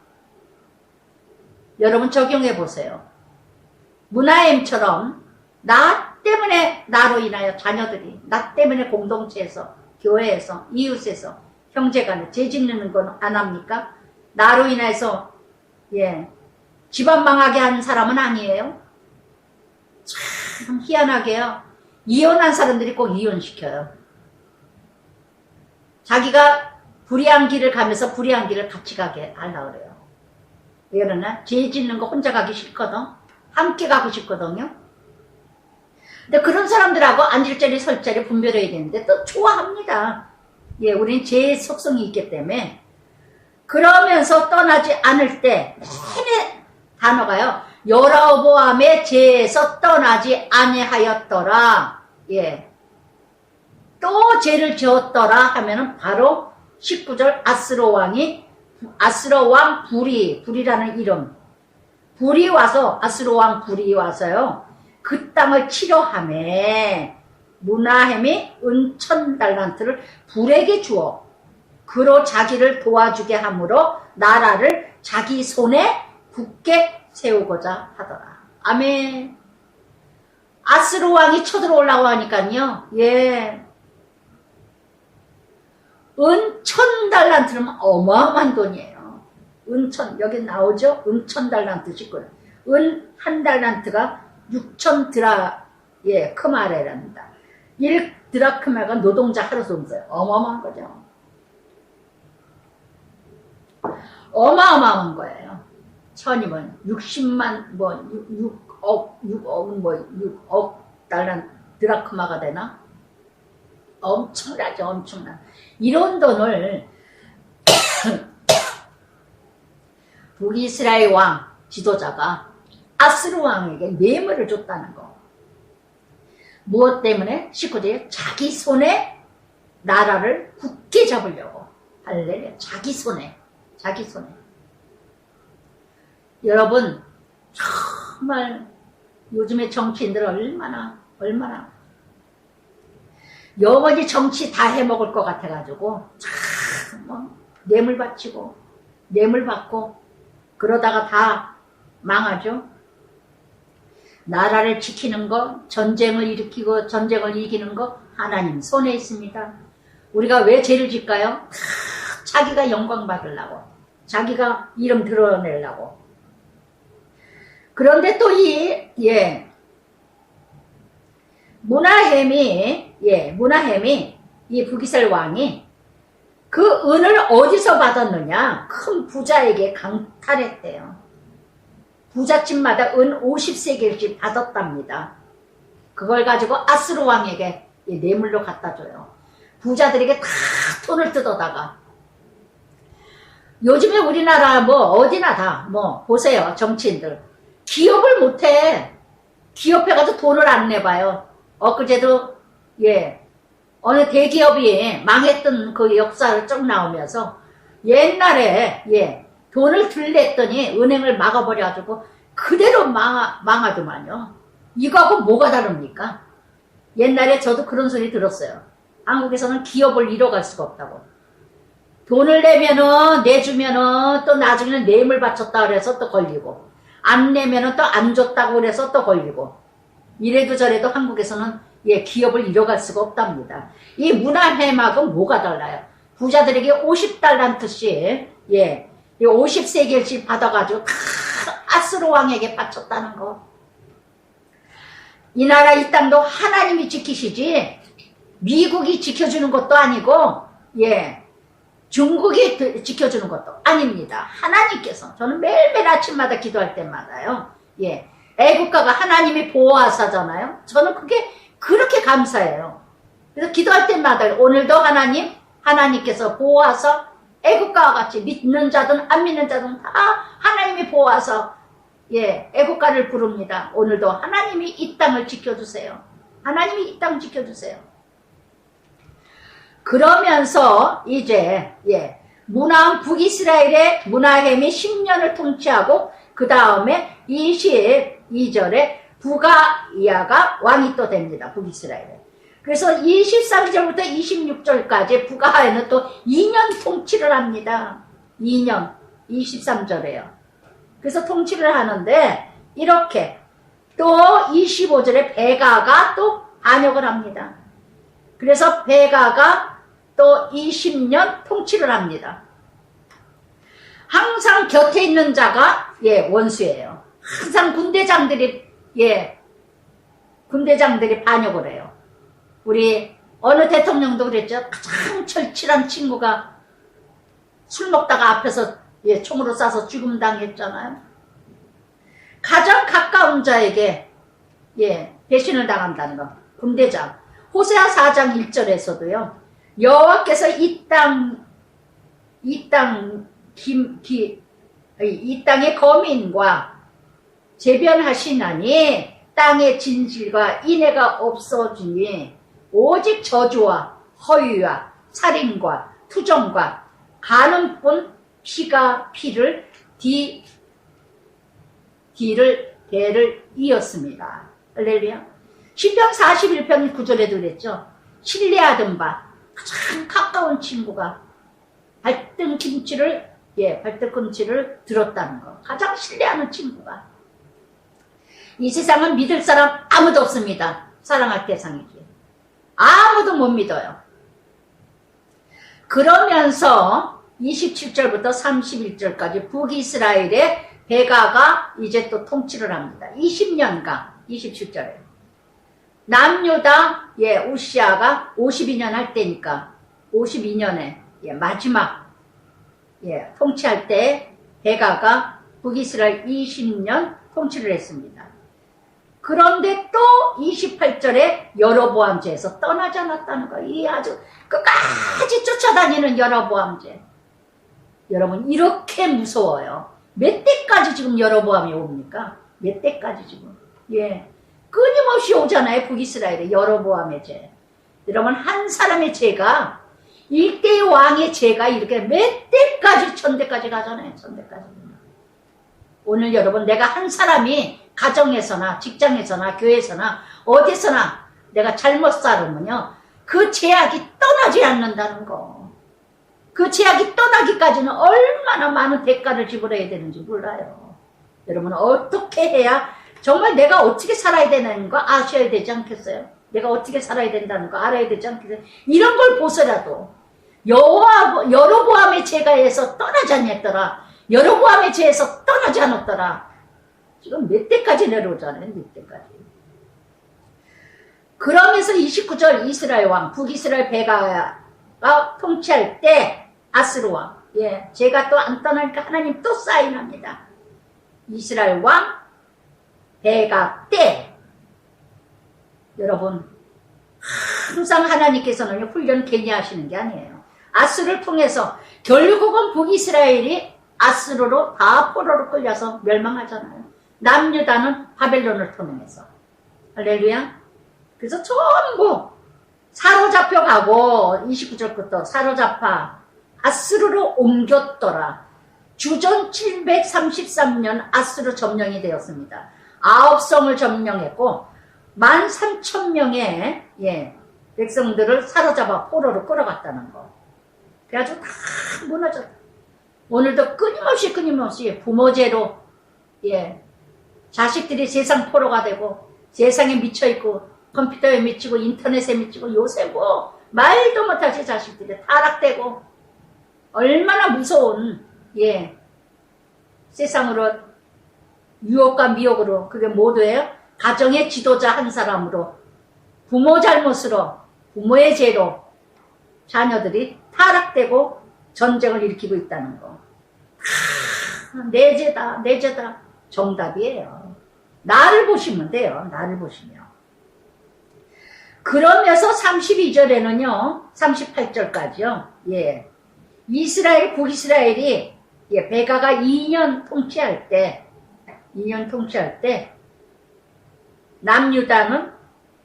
여러분 적용해 보세요. 문하엠처럼 나 때문에, 나로 인하여 자녀들이, 나 때문에 공동체에서, 교회에서, 이웃에서, 형제간에 죄짓는 건 안 합니까? 나로 인해서 예, 집안 망하게 한 사람은 아니에요. 참 희한하게요. 이혼한 사람들이 꼭 이혼시켜요. 자기가 불의한 길을 가면서 불의한 길을 같이 가게 하려고 그래요. 왜 그러나? 죄 짓는 거 혼자 가기 싫거든. 함께 가고 싶거든요. 근데 그런 사람들하고 앉을 자리 설 자리 분별해야 되는데 또 좋아합니다. 예, 우린 죄의 속성이 있기 때문에. 그러면서 떠나지 않을 때 내내 단어가요. 여로보암의 죄에서 떠나지 아니하였더라. 예. 또 죄를 지었더라 하면은 바로 19절 아스로 왕 불이라는 이름. 불이 와서, 아스로 왕 불이 와서요. 그 땅을 치료하매 문하햄이 은 1000달란트를 불에게 주어 그로 자기를 도와주게 함으로 나라를 자기 손에 굳게 세우고자 하더라. 아멘. 아스로 왕이 쳐들어오려고 하니까요. 예. 은 1000달란트는 어마어마한 돈이에요. 은 1000, 여기 나오죠? 은 1000달란트씩 거예요. 은 1달란트가 6000드라크마래랍니다. 1드라크마가 노동자 하루 종일 어마어마한 거죠. 어마어마한 거예요. 1000이면 60만, 6억 드라크마가 되나? 엄청나죠, 엄청나. 이런 돈을 북이스라엘 왕 지도자가 아스루 왕에게 뇌물을 줬다는 거. 무엇 때문에? 19절에 자기 손에 나라를 굳게 잡으려고. 할렐루야. 자기 손에. 여러분, 정말 요즘에 정치인들 얼마나 여머지 정치 다 해먹을 것 같아가지고 참 뇌물 바치고 뇌물 받고 그러다가 다 망하죠. 나라를 지키는 거, 전쟁을 일으키고 전쟁을 이기는 거 하나님 손에 있습니다. 우리가 왜 죄를 짓까요? 자기가 영광 받으려고, 자기가 이름 드러내려고. 그런데 또 문하햄이 이 북이스라엘 왕이 그 은을 어디서 받았느냐? 큰 부자에게 강탈했대요. 부잣집마다 은 50세겔씩 받았답니다. 그걸 가지고 아스루 왕에게 뇌물로 갖다 줘요. 부자들에게 다 돈을 뜯어다가. 요즘에 우리나라 어디나 다 보세요. 정치인들 기업을 못해. 기업에 가서 돈을 안 내봐요. 엊그제도 어느 대기업이 망했던 그 역사를 쭉 나오면서 옛날에 돈을 들냈더니 은행을 막아버려가지고 그대로 망하더만요. 이거하고 뭐가 다릅니까? 옛날에 저도 그런 소리 들었어요. 한국에서는 기업을 잃어갈 수가 없다고. 돈을 내주면은 또 나중에는 뇌물 바쳤다 그래서 또 걸리고, 안 내면은 또 안 줬다고 그래서 또 걸리고, 이래도 저래도 한국에서는 기업을 잃어갈 수가 없답니다. 이 문하햄하고 뭐가 달라요? 부자들에게 50달란트씩 50세겔씩 받아가지고 아스루 왕에게 바쳤다는 거. 이 나라 이 땅도 하나님이 지키시지 미국이 지켜주는 것도 아니고 예 중국이 지켜주는 것도 아닙니다. 하나님께서 저는 매일매일 아침마다 기도할 때마다요. 예 애국가가 하나님이 보호하사잖아요. 저는 그게 그렇게 감사해요. 그래서 기도할 때마다 오늘도 하나님께서 보호하사 애국가와 같이 믿는 자든 안 믿는 자든 다 하나님이 보호하사 예 애국가를 부릅니다. 오늘도 하나님이 이 땅을 지켜주세요. 하나님이 이 땅을 지켜주세요. 그러면서 이제 예 문하함 북이스라엘의 문하햄이 10년을 통치하고 그 다음에 22절에 부가이아가 왕이 또 됩니다. 북이스라엘에. 그래서 23절부터 26절까지 부가이아는 또 2년 통치를 합니다. 2년 23절에요. 그래서 통치를 하는데 이렇게 또 25절에 베가가 또 반역을 합니다. 그래서 베가가 또 20년 통치를 합니다. 항상 곁에 있는 자가 예 원수예요. 항상 군대장들이 반역을 해요. 우리 어느 대통령도 그랬죠. 가장 절친한 친구가 술 먹다가 앞에서 예 총으로 쏴서 죽음 당했잖아요. 가장 가까운 자에게 예 배신을 당한다는 거. 군대장. 호세아 4장 1절에서도요. 여호와께서 이 땅의 거민과 재변하시나니 땅의 진실과 인애가 없어지니 오직 저주와 허위와 살인과 투정과 간음뿐 피를 대를 이었습니다. 할렐루야. 시편 41편 9절에도 그랬죠. 신뢰하던 바 가장 가까운 친구가 발등꿈치를 들었다는 거. 가장 신뢰하는 친구가. 이 세상은 믿을 사람 아무도 없습니다. 사랑할 대상이지. 아무도 못 믿어요. 그러면서 27절부터 31절까지 북이스라엘의 베가가 이제 또 통치를 합니다. 20년간 27절에 남유다 우시아가 52년 할 때니까 52년에 마지막 통치할 때 베가가 북이스라엘 20년 통치를 했습니다. 그런데 또 28절에 여로보암제에서 떠나지 않았다는 거예요. 이 아주 끝까지 쫓아다니는 여로보암제. 여러분 이렇게 무서워요. 몇 대까지 지금 여로보암이 옵니까? 몇 대까지 지금. 예, 끊임없이 오잖아요. 북이스라엘에 여로보암의 죄. 여러분 한 사람의 죄가 1대 왕의 죄가 이렇게 몇 대까지 천대까지 가잖아요. 천대까지. 오늘 여러분 내가 한 사람이 가정에서나 직장에서나 교회에서나 어디서나 내가 잘못 살으면요 그 죄악이 떠나지 않는다는 거. 그 죄악이 떠나기까지는 얼마나 많은 대가를 지불해야 되는지 몰라요. 여러분 어떻게 해야 정말 내가 어떻게 살아야 되는 거 아셔야 되지 않겠어요? 내가 어떻게 살아야 된다는 거 알아야 되지 않겠어요? 이런 걸 보서라도 여로보암의 죄가에서 떠나지 않았더라. 여로보암의 죄에서 떠나지 않았더라. 지금 몇 대까지 내려오잖아요. 몇 대까지. 그러면서 29절 이스라엘 왕 북이스라엘 베가가 통치할 때 아스루 왕 제가 또 안 떠나니까 하나님 또 사인합니다. 이스라엘 왕 베가 때 여러분 항상 하나님께서는 훈련 괜히 하시는 게 아니에요. 아스루를 통해서 결국은 북이스라엘이 아스루로 다 포로로 끌려서 멸망하잖아요. 남유다는 바벨론을 통해서. 할렐루야. 그래서 전부 사로잡혀 가고 29절부터 사로잡아 아스루로 옮겼더라. 주전 733년 아스루 점령이 되었습니다. 9성을 점령했고 13,000명의 백성들을 사로잡아 포로로 끌어갔다는 거. 그래가지고 다 무너졌다. 오늘도 끊임없이 부모제로 자식들이 세상 포로가 되고 세상에 미쳐있고 컴퓨터에 미치고 인터넷에 미치고 요새 뭐 말도 못하지 자식들이 타락되고 얼마나 무서운 세상으로 유혹과 미혹으로 그게 모두예요. 가정의 지도자 한 사람으로 부모 잘못으로 부모의 죄로 자녀들이 타락되고 전쟁을 일으키고 있다는 거. 내 죄다 내 죄다 정답이에요. 나를 보시면 돼요. 나를 보시면. 그러면서 32절에는요 38절까지요 예, 이스라엘 북이스라엘이 예, 베가가 2년 통치할 때 남유다는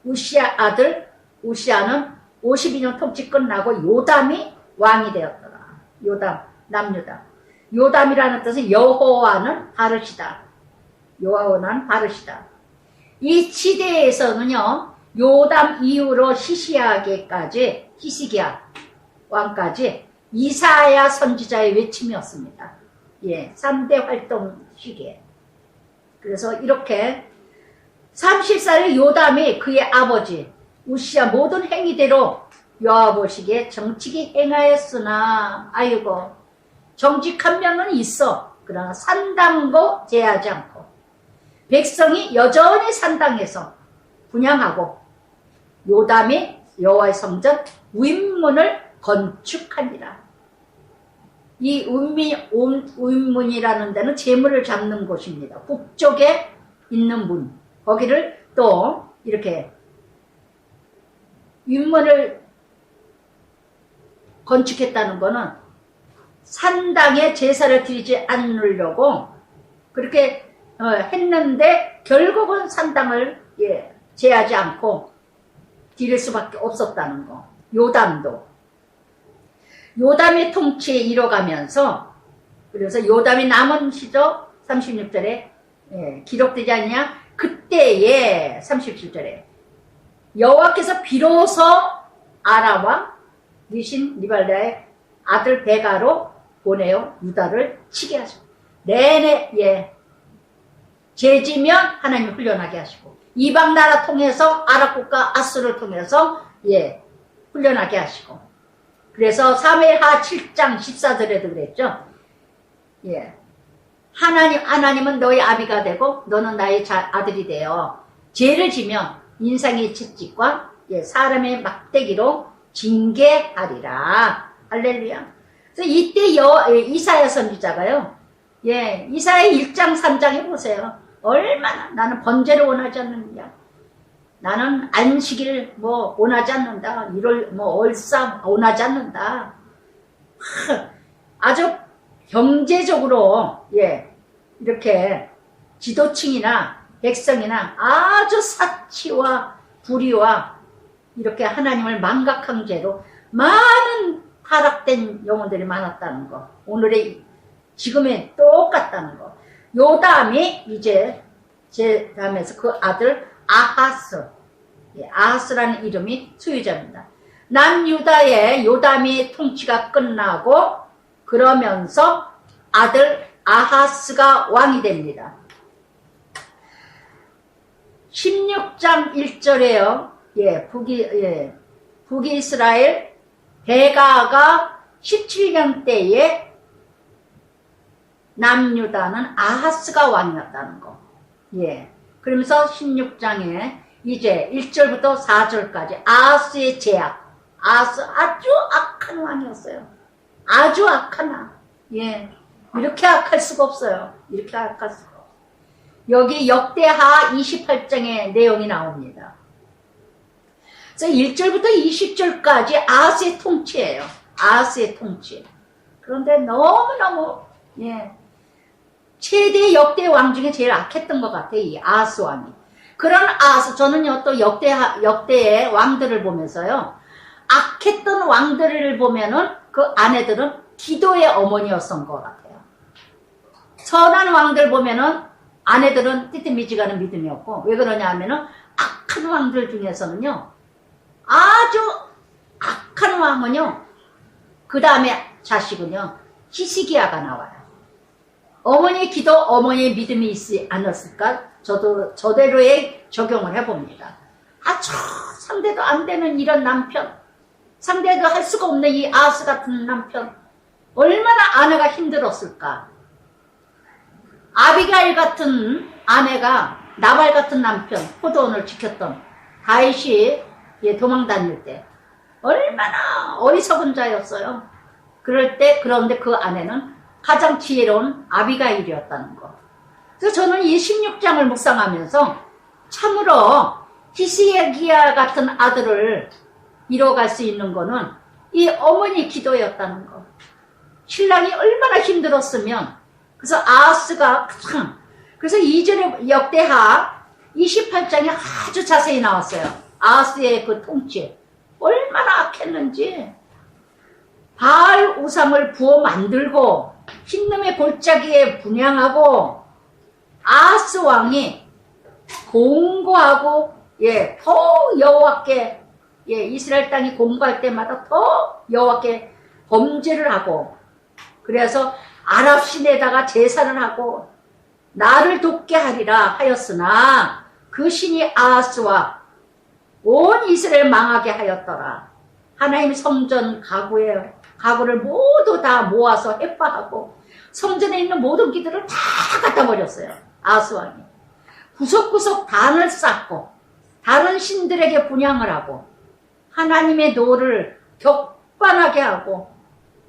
우시아 아들 우시아는 52년 통치 끝나고 요담이 왕이 되었더라. 요담, 남유다. 요담이라는 뜻은 여호와는 바르시다. 여호와는 바르시다. 이 시대에서는요 요담 이후로 히스기야 왕까지 이사야 선지자의 외침이었습니다. 예, 3대 활동 시기에. 그래서 이렇게 30살의 요담이 그의 아버지 우시아 모든 행위대로 여호와 보시기에 정직히 행하였으나 아이고 정직한 면은 있어. 그러나 산당고 제하지 않고 백성이 여전히 산당에서 분향하고 요담이 여호와의 성전 우임문을 건축하니라. 이 우임문이라는 데는 재물을 잡는 곳입니다. 북쪽에 있는 문. 거기를 또 이렇게 우임문을 건축했다는 것은 산당에 제사를 드리지 않으려고 그렇게 했는데 결국은 산당을 예, 제하지 않고 드릴 수밖에 없었다는 거. 요담의 통치에 이뤄가면서 그래서 요담이 남은 시조 36절에 예, 기록되지 않냐? 그때에 37절에 여호와께서 비로소 아람왕 리발다의 아들 베가로 보내어 유다를 치게 하시고 내내 예, 죄지면 하나님 훈련하게 하시고 이방 나라 통해서 아랍 국가 아수를 통해서 예, 훈련하게 하시고 그래서 사무엘하 7장 14절에도 그랬죠. 예. 하나님은 너의 아비가 되고 너는 나의 아들이 되어 죄를 지면 인상의 채찍과 예, 사람의 막대기로 징계하리라. 할렐루야. 그래서 이때 이사야 선지자가요. 예, 이사야 1장 3장에 보세요. 얼마나 나는 번제를 원하지 않느냐. 나는 안식일 원하지 않는다. 1월 얼싸 원하지 않는다. 아주 경제적으로 예, 이렇게 지도층이나 백성이나 아주 사치와 불의와 이렇게 하나님을 망각한 죄로 많은 타락된 영혼들이 많았다는 거. 오늘의 지금의 똑같다는 거. 요담이 이제 제 다음에서 그 아들 아하스, 예, 아하스라는 이름이 수유자입니다. 남유다의 요담이 통치가 끝나고 그러면서 아들 아하스가 왕이 됩니다. 16장 1절에요. 예, 북이스라엘 베가가 17년 때에 남유다는 아하스가 왕이었다는 거. 예. 그러면서 16장에 이제 1절부터 4절까지 아하스의 제약. 아하스 아주 악한 왕이었어요. 아주 악한 왕. 예. 이렇게 악할 수가 없어요. 이렇게 악할 수가 없어요. 여기 역대하 28장의 내용이 나옵니다. 그래서 1절부터 20절까지 아하스의 통치예요. 아하스의 통치. 그런데 너무너무 예. 최대 역대 왕 중에 제일 악했던 것 같아요. 이 아하스 왕이. 그런 아하스, 저는요, 또 역대의 왕들을 보면서요, 악했던 왕들을 보면은 그 아내들은 기도의 어머니였던 것 같아요. 선한 왕들 보면은 아내들은 띠띠미지가는 믿음이 없고, 왜 그러냐 하면은 악한 왕들 중에서는요, 아주 악한 왕은요, 그 다음에 자식은요, 히스기야가 나와요. 어머니의 기도, 어머니의 믿음이 있지 않았을까? 저도 저대로의 적용을 해봅니다. 아주 상대도 안 되는 이런 남편, 상대도 할 수가 없는 이 아하스 같은 남편, 얼마나 아내가 힘들었을까? 아비가일 같은 아내가 나발 같은 남편, 포도원을 지켰던 다윗이 도망 다닐 때 얼마나 어리석은 자였어요. 그런데 그 아내는 가장 지혜로운 아비가일이었다는 거. 그래서 저는 이 16장을 묵상하면서 참으로 히스기야 같은 아들을 이뤄갈 수 있는 거는 이 어머니 기도였다는 거. 신랑이 얼마나 힘들었으면, 그래서 아하스가 그래서 2절에 역대하 28장에 아주 자세히 나왔어요. 아하스의 그 통치 얼마나 악했는지. 바알 우상을 부어 만들고 흰놈의 골짜기에 분향하고, 아하스 왕이 공고하고 더 여호와께 이스라엘 땅이 공고할 때마다 더 여호와께 범죄를 하고, 그래서 아랍 신에다가 제사를 하고 나를 돕게 하리라 하였으나 그 신이 아하스와 온 이스라엘 망하게 하였더라. 하나님 성전 가구를 모두 다 모아서 해파하고 성전에 있는 모든 기들을 다 갖다 버렸어요. 아하스 왕이 구석구석 단을 쌓고 다른 신들에게 분향을 하고 하나님의 노를 격반하게 하고,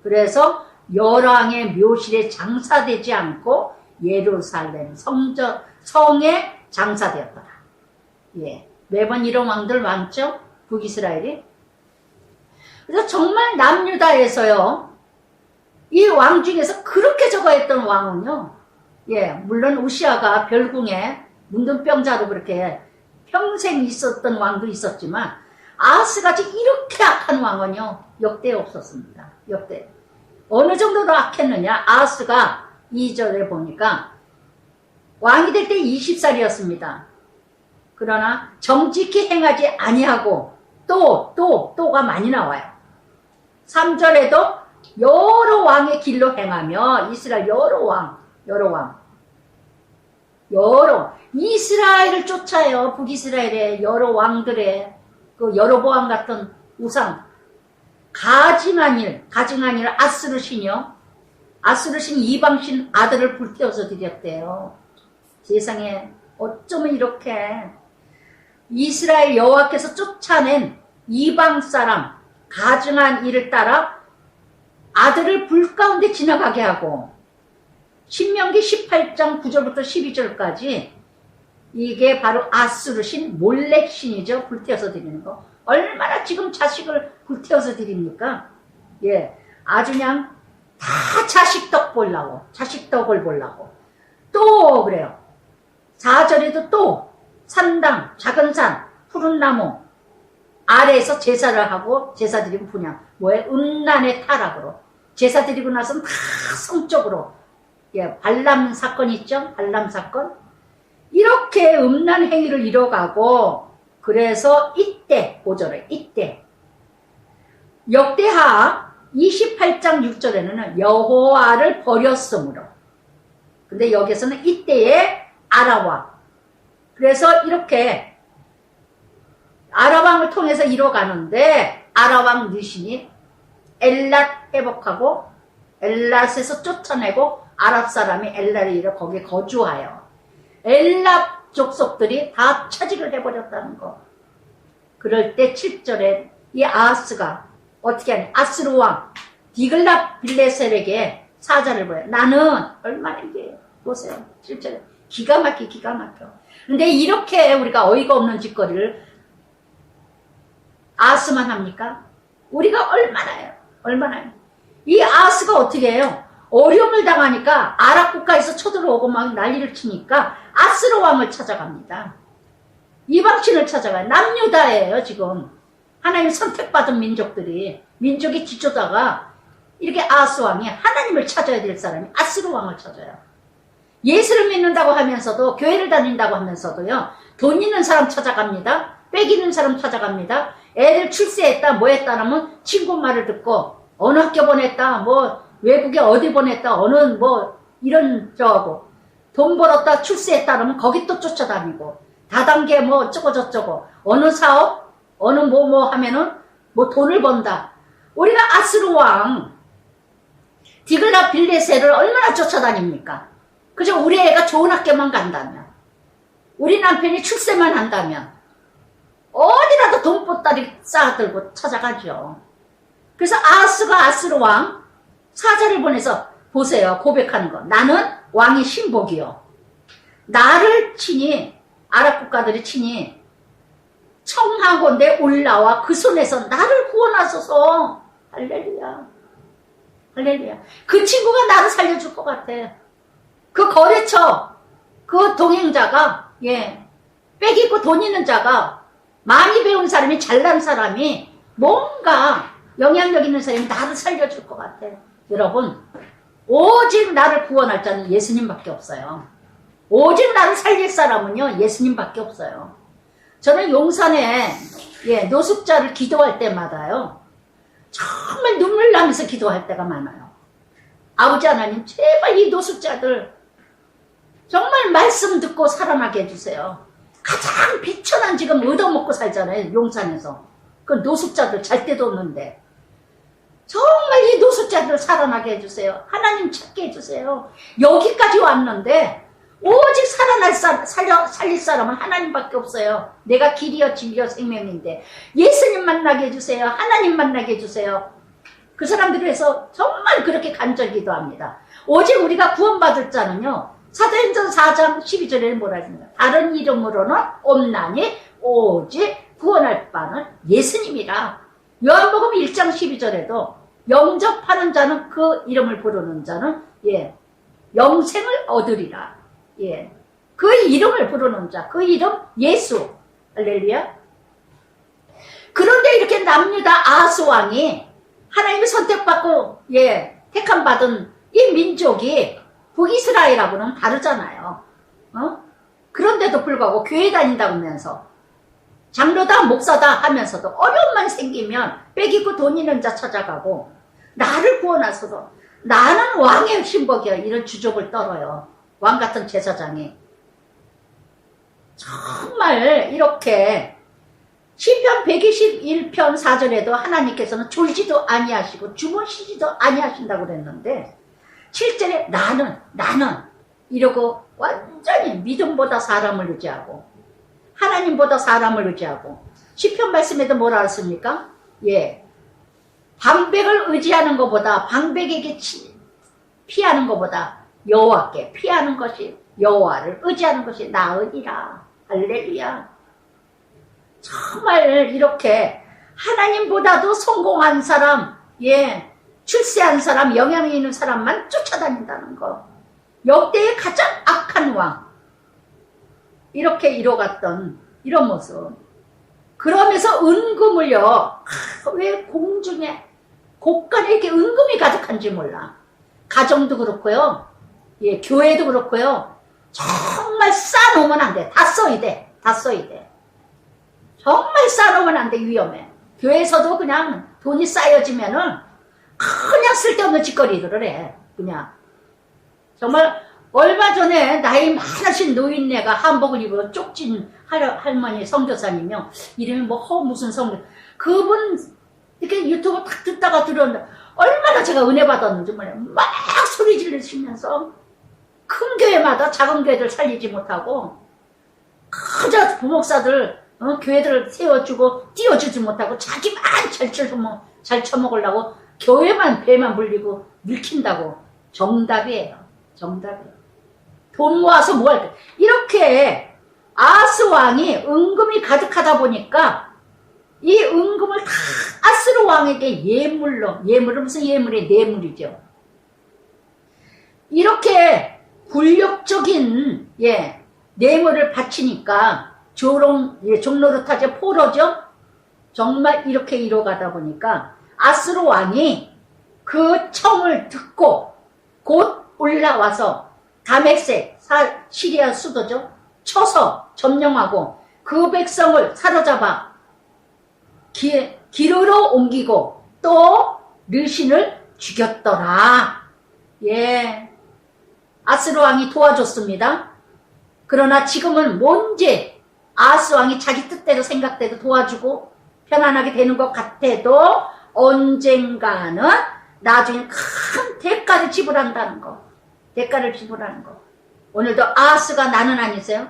그래서 열왕의 묘실에 장사되지 않고 예루살렘 성에 장사되었더라. 매번 이런 왕들 많죠? 북이스라엘이. 그래서 정말 남유다에서요, 이 왕 중에서 그렇게 저거했던 왕은요, 물론 우시아가 별궁에 문둥병자로 그렇게 평생 있었던 왕도 있었지만 아하스같이 이렇게 악한 왕은요 역대 없었습니다. 역대. 어느 정도로 악했느냐, 아하스가 2절에 보니까 왕이 될 때 20살이었습니다. 그러나 정직히 행하지 아니하고 또가 많이 나와요. 3절에도 여러 왕의 길로 행하며, 이스라엘 여러 이스라엘을 쫓아요. 북이스라엘의 여러 왕들의 그 여로보암 같은 우상, 가증한 일 아스르 신이요. 아스르 신 이방신 아들을 불태워서 드렸대요. 세상에 어쩌면 이렇게 이스라엘 여호와께서 쫓아낸 이방 사람 가증한 일을 따라 아들을 불 가운데 지나가게 하고, 신명기 18장 9절부터 12절까지 이게 바로 아스르 신, 몰렉 신이죠. 불태워서 드리는 거. 얼마나 지금 자식을 불태워서 드립니까? 아주 그냥 다 자식 덕을 보려고. 또 그래요. 4절에도 또 산당, 작은 산, 푸른 나무 아래에서 제사를 하고, 제사 드리고 분향, 음란의 타락으로 제사 드리고 나서는 다 성적으로, 발람 사건 있죠? 발람 사건. 이렇게 음란 행위를 이뤄가고, 그래서 이때 5절에 이때 역대하 28장 6절에는 여호와를 버렸으므로, 근데 여기서는 이때의 아라왕, 그래서 이렇게 아라왕을 통해서 이뤄가는데, 아라왕 느신이 엘랏 회복하고 엘랏에서 쫓아내고 아랍 사람이 엘랏에 이르러 거기에 거주하여 엘랏 족속들이 다 차지를 해버렸다는 거. 그럴 때 7절에 이 아하스가 어떻게 하냐, 아스루 왕 디글랏 빌레셀에게 사자를 보여. 나는 얼마나 이게 보세요. 7절에 기가 막혀. 근데 이렇게 우리가 어이가 없는 짓거리를 아하스만 합니까? 우리가 얼마나요? 이 아하스가 어떻게 해요? 어려움을 당하니까 아랍 국가에서 쳐들어오고 막 난리를 치니까 아스루 왕을 찾아갑니다. 이방신을 찾아가요. 남유다예요. 지금 하나님 선택받은 민족이 지쳐다가 이렇게 아하스 왕이 하나님을 찾아야 될 사람이 아스루 왕을 찾아요. 예수를 믿는다고 하면서도, 교회를 다닌다고 하면서도요, 돈 있는 사람 찾아갑니다. 빽 있는 사람 찾아갑니다. 애를 출세했다 뭐 했다 하면 친구 말을 듣고, 어느 학교 보냈다, 외국에 어디 보냈다, 어느 이런 저하고, 돈 벌었다 출세했다 그러면 거기 또 쫓아다니고, 다단계 어쩌고 저쩌고, 어느 사업 어느 하면은 돈을 번다. 우리가 아스루 왕 디글랏 빌레셀을 얼마나 쫓아다닙니까? 그죠? 우리 애가 좋은 학교만 간다면, 우리 남편이 출세만 한다면 어디라도 돈보따리 쌓아들고 찾아가죠. 그래서 아하스가 아스로 왕 사자를 보내서 보세요. 고백하는 거. 나는 왕의 신복이요. 나를 친히 아랍 국가들이 친히 청하건대 올라와 그 손에서 나를 구원하소서. 할렐루야. 할렐루야. 그 친구가 나를 살려줄 것 같아. 그 거래처 그 동행자가 빽 있고 돈 있는 자가 많이 배운 사람이 잘난 사람이 뭔가 영향력 있는 사람이 나를 살려줄 것 같아. 여러분 오직 나를 구원할 자는 예수님밖에 없어요. 오직 나를 살릴 사람은요 예수님밖에 없어요. 저는 용산에 노숙자를 기도할 때마다요 정말 눈물 나면서 기도할 때가 많아요. 아버지 하나님 제발 이 노숙자들 정말 말씀 듣고 살아나게 해주세요. 가장 비천한 지금 얻어먹고 살잖아요. 용산에서. 그 노숙자들 잘 데도 없는데 정말 이 노숙자들 살아나게 해주세요. 하나님 찾게 해주세요. 여기까지 왔는데 오직 살릴 사람은 하나님밖에 없어요. 내가 길이요 진리요 생명인데 예수님 만나게 해주세요. 하나님 만나게 해주세요. 그 사람들을 해서 정말 그렇게 간절히 기도합니다. 오직 우리가 구원받을 자는요 사도행전 4장 12절에는 뭐라 했습니까? 다른 이름으로는 없나니 오직 구원할 바는 예수님이라. 요한복음 1장 12절에도 영접하는 자는 그 이름을 부르는 자는 영생을 얻으리라. 그 이름을 부르는 자, 그 이름 예수. 할렐루야. 그런데 이렇게 남유다 아하스 왕이 하나님의 선택받고 택함 받은 이 민족이 북이스라엘하고는 다르잖아요. 그런데도 불구하고 교회 다닌다고 하면서 장로다 목사다 하면서도 어려움만 생기면 빽있고 돈 있는 자 찾아가고 나를 구원하소서 나는 왕의 신복이야 이런 주접을 떨어요. 왕 같은 제사장이. 정말 이렇게 시편 121편 4절에도 하나님께서는 졸지도 아니하시고 주무시지도 아니하신다고 그랬는데 7절에 나는 이러고 완전히 믿음보다 사람을 의지하고 하나님보다 사람을 의지하고 시편 말씀에도 뭐라 했습니까? 방백을 의지하는 것보다 방백에게 피하는 것보다 여호와께 피하는 것이 여호와를 의지하는 것이 나으니라. 할렐루야. 정말 이렇게 하나님보다도 성공한 사람 출세한 사람 영향 있는 사람만 쫓아다닌다는 거. 역대의 가장 악한 왕 이렇게 이뤄갔던 이런 모습. 그러면서 은금을요 왜 공중에 곳간에 이렇게 은금이 가득한지 몰라. 가정도 그렇고요 교회도 그렇고요 정말 쌓아놓으면 안 돼. 다 써야 돼. 다 써야 돼. 정말 쌓아놓으면 안 돼. 위험해. 교회에서도 그냥 돈이 쌓여지면은 그냥 쓸데없는 짓거리들을 해. 그냥 정말 얼마 전에 나이 많으신 노인네가 한복을 입어 쪽진 할머니 선교사님이요. 이름이 무슨 선교. 그분 이렇게 유튜브 딱 듣다가 들었는데 얼마나 제가 은혜 받았는지 몰라요. 막 소리 지르시면서 큰 교회마다 작은 교회들 살리지 못하고 그저 부목사들 교회들을 세워주고 띄워주지 못하고 자기만 잘 처먹으려고 교회만 배만 불리고 밀킨다고. 정답이에요. 정답이에요. 돈 모아서 뭐 할까. 이렇게 아하스 왕이 은금이 가득하다 보니까 이 은금을 다 아스로 왕에게 예물은 무슨 예물이 뇌물이죠. 이렇게 굴욕적인 뇌물을 바치니까 종로릇하죠. 포로죠. 정말 이렇게 이뤄가다 보니까 아스로 왕이 그 청을 듣고 곧 올라와서 다메섹 시리아 수도죠. 쳐서 점령하고 그 백성을 사로잡아 기르로 옮기고 또 르신을 죽였더라. 아스로 왕이 도와줬습니다. 그러나 지금은 뭔지 아하스 왕이 자기 뜻대로 생각대로 도와주고 편안하게 되는 것 같아도 언젠가는 나중에 큰 대가를 지불한다는 거. 대가를 지불하는 거. 오늘도 아하스가 나는 아니세요?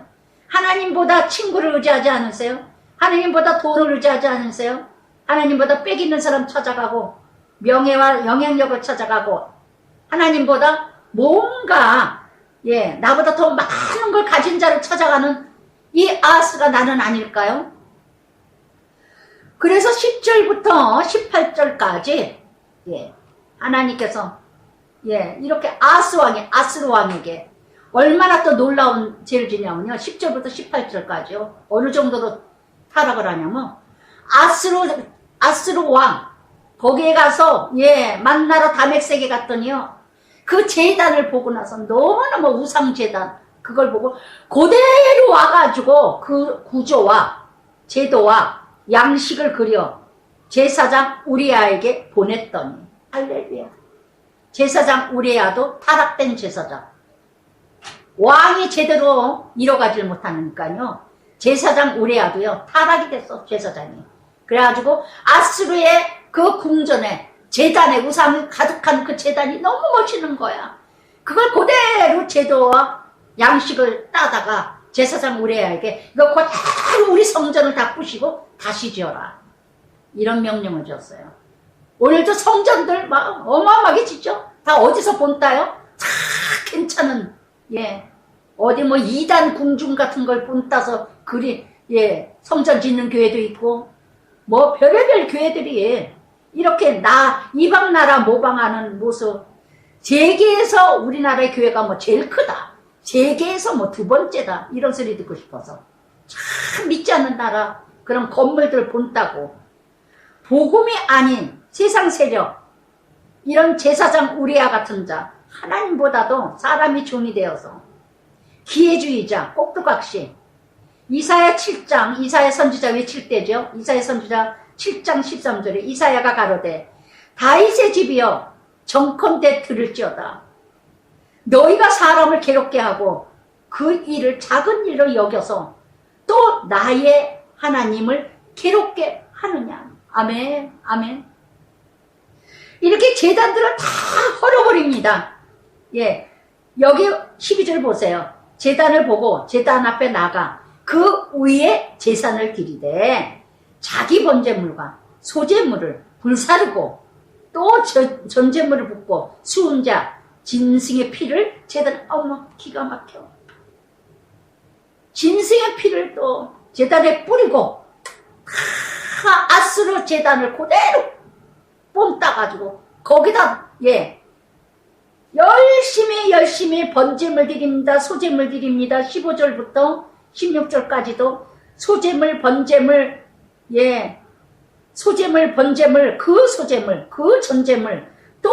하나님보다 친구를 의지하지 않으세요? 하나님보다 돈을 의지하지 않으세요? 하나님보다 빽 있는 사람 찾아가고 명예와 영향력을 찾아가고 하나님보다 뭔가 나보다 더 많은 걸 가진 자를 찾아가는 이 아하스가 나는 아닐까요? 그래서 10절부터 18절까지 하나님께서 이렇게 아스루 왕에게 얼마나 또 놀라운 죄를 지냐면요. 10절부터 18절까지요. 어느 정도로 타락을 하냐면 아스루 왕 거기에 가서 만나러 다메섹에 갔더니요. 그 제단을 보고 나서 너무너무 우상 제단 그걸 보고 그대로 와가지고 그 구조와 제도와 양식을 그려 제사장 우리아에게 보냈더니 할렐루야. 제사장 우리아도 타락된 제사장. 왕이 제대로 이뤄가질 못하니까요. 제사장 우리아도요. 타락이 됐어 제사장이. 그래가지고 아스루의 그 궁전에 제단에 우상이 가득한 그 제단이 너무 멋있는 거야. 그걸 그대로 제도와 양식을 따다가 제사장 우리아에게 이거 그대로 우리 성전을 다 부시고 다시 지어라. 이런 명령을 줬어요. 오늘도 성전들 막 어마어마하게 짓죠. 다 어디서 본따요? 다 괜찮은 어디 뭐 이단 궁중 같은 걸 본따서 성전 짓는 교회도 있고 뭐 별의별 교회들이 이렇게 이방 나라 모방하는 모습. 세계에서 우리나라의 교회가 뭐 제일 크다. 세계에서 뭐 두 번째다. 이런 소리 듣고 싶어서 참 믿지 않는 나라 그런 건물들 본다고 복음이 아닌 세상 세력 이런 제사장 우리아 같은 자 하나님보다도 사람이 종이 되어서 기회주의자 꼭두각시 이사야 7장 이사야 선지자 외칠 때죠. 이사야 선지자 7장 13절에 이사야가 가로되 다윗의 집이여 정컨대 들을지어다. 너희가 사람을 괴롭게 하고 그 일을 작은 일로 여겨서 또 나의 하나님을 괴롭게 하느냐. 아멘 아멘. 이렇게 제단들을 다 헐어버립니다. 여기 12절 보세요. 제단을 보고 제단 앞에 나가 그 위에 제산을 드리되 자기 번제물과 소제물을 불사르고 또 전제물을 붓고 수은자 짐승의 피를 제단 어머 기가 막혀. 짐승의 피를 또 제단에 뿌리고 아스루 제단을 그대로 뽐 따가지고 거기다 열심히 번제물 드립니다. 소제물 드립니다. 15절부터 16절까지도 소제물 번제물 소제물 번제물 그 소제물 그 전제물 또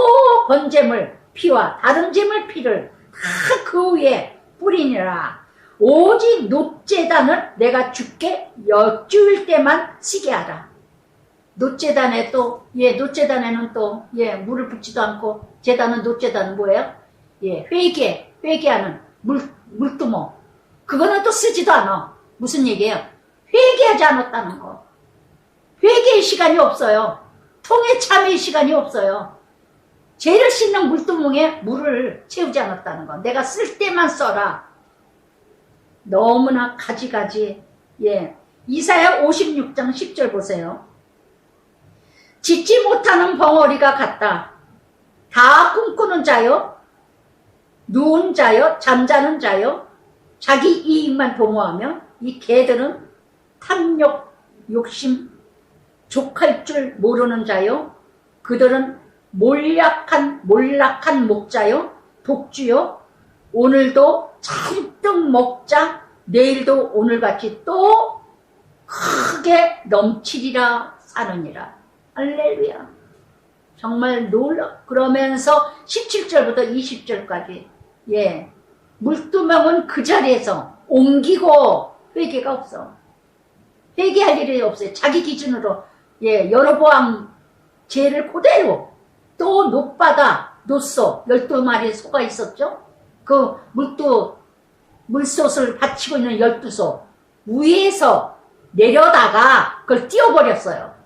번제물 피와 다른 제물 피를 다 그 위에 뿌리니라. 오직 놋제단을 내가 주께 여쭈일 때만 쓰게 하라. 놋제단에 또 놋제단에는 또 물을 붓지도 않고 제단은 놋제단은 뭐예요? 회개하는 물두멍. 그거는 또 쓰지도 않아. 무슨 얘기예요? 회개하지 않았다는 거. 회개의 시간이 없어요. 통에 참의 시간이 없어요. 죄를 씻는 물두멍에 물을 채우지 않았다는 거. 내가 쓸 때만 써라. 너무나 가지가지. 이사야 56장 10절 보세요. 짓지 못하는 벙어리가 같다. 다 꿈꾸는 자요. 누운 자요. 잠자는 자요. 자기 이익만 도모하며 이 개들은 탐욕, 욕심, 족할 줄 모르는 자요. 그들은 몰락한 목자요. 독주요. 오늘도 잔뜩 먹자. 내일도 오늘같이 또 크게 넘치리라 사느니라. 할렐루야. 정말 놀라. 그러면서 17절부터 20절까지 물두멍은 그 자리에서 옮기고 회개가 없어. 회개할 일이 없어요. 자기 기준으로 여로보암 죄를 그대로 또 놋바다 놋소 12마리의 소가 있었죠. 그 물솥을 받치고 있는 12소 위에서 내려다가 그걸 띄워버렸어요.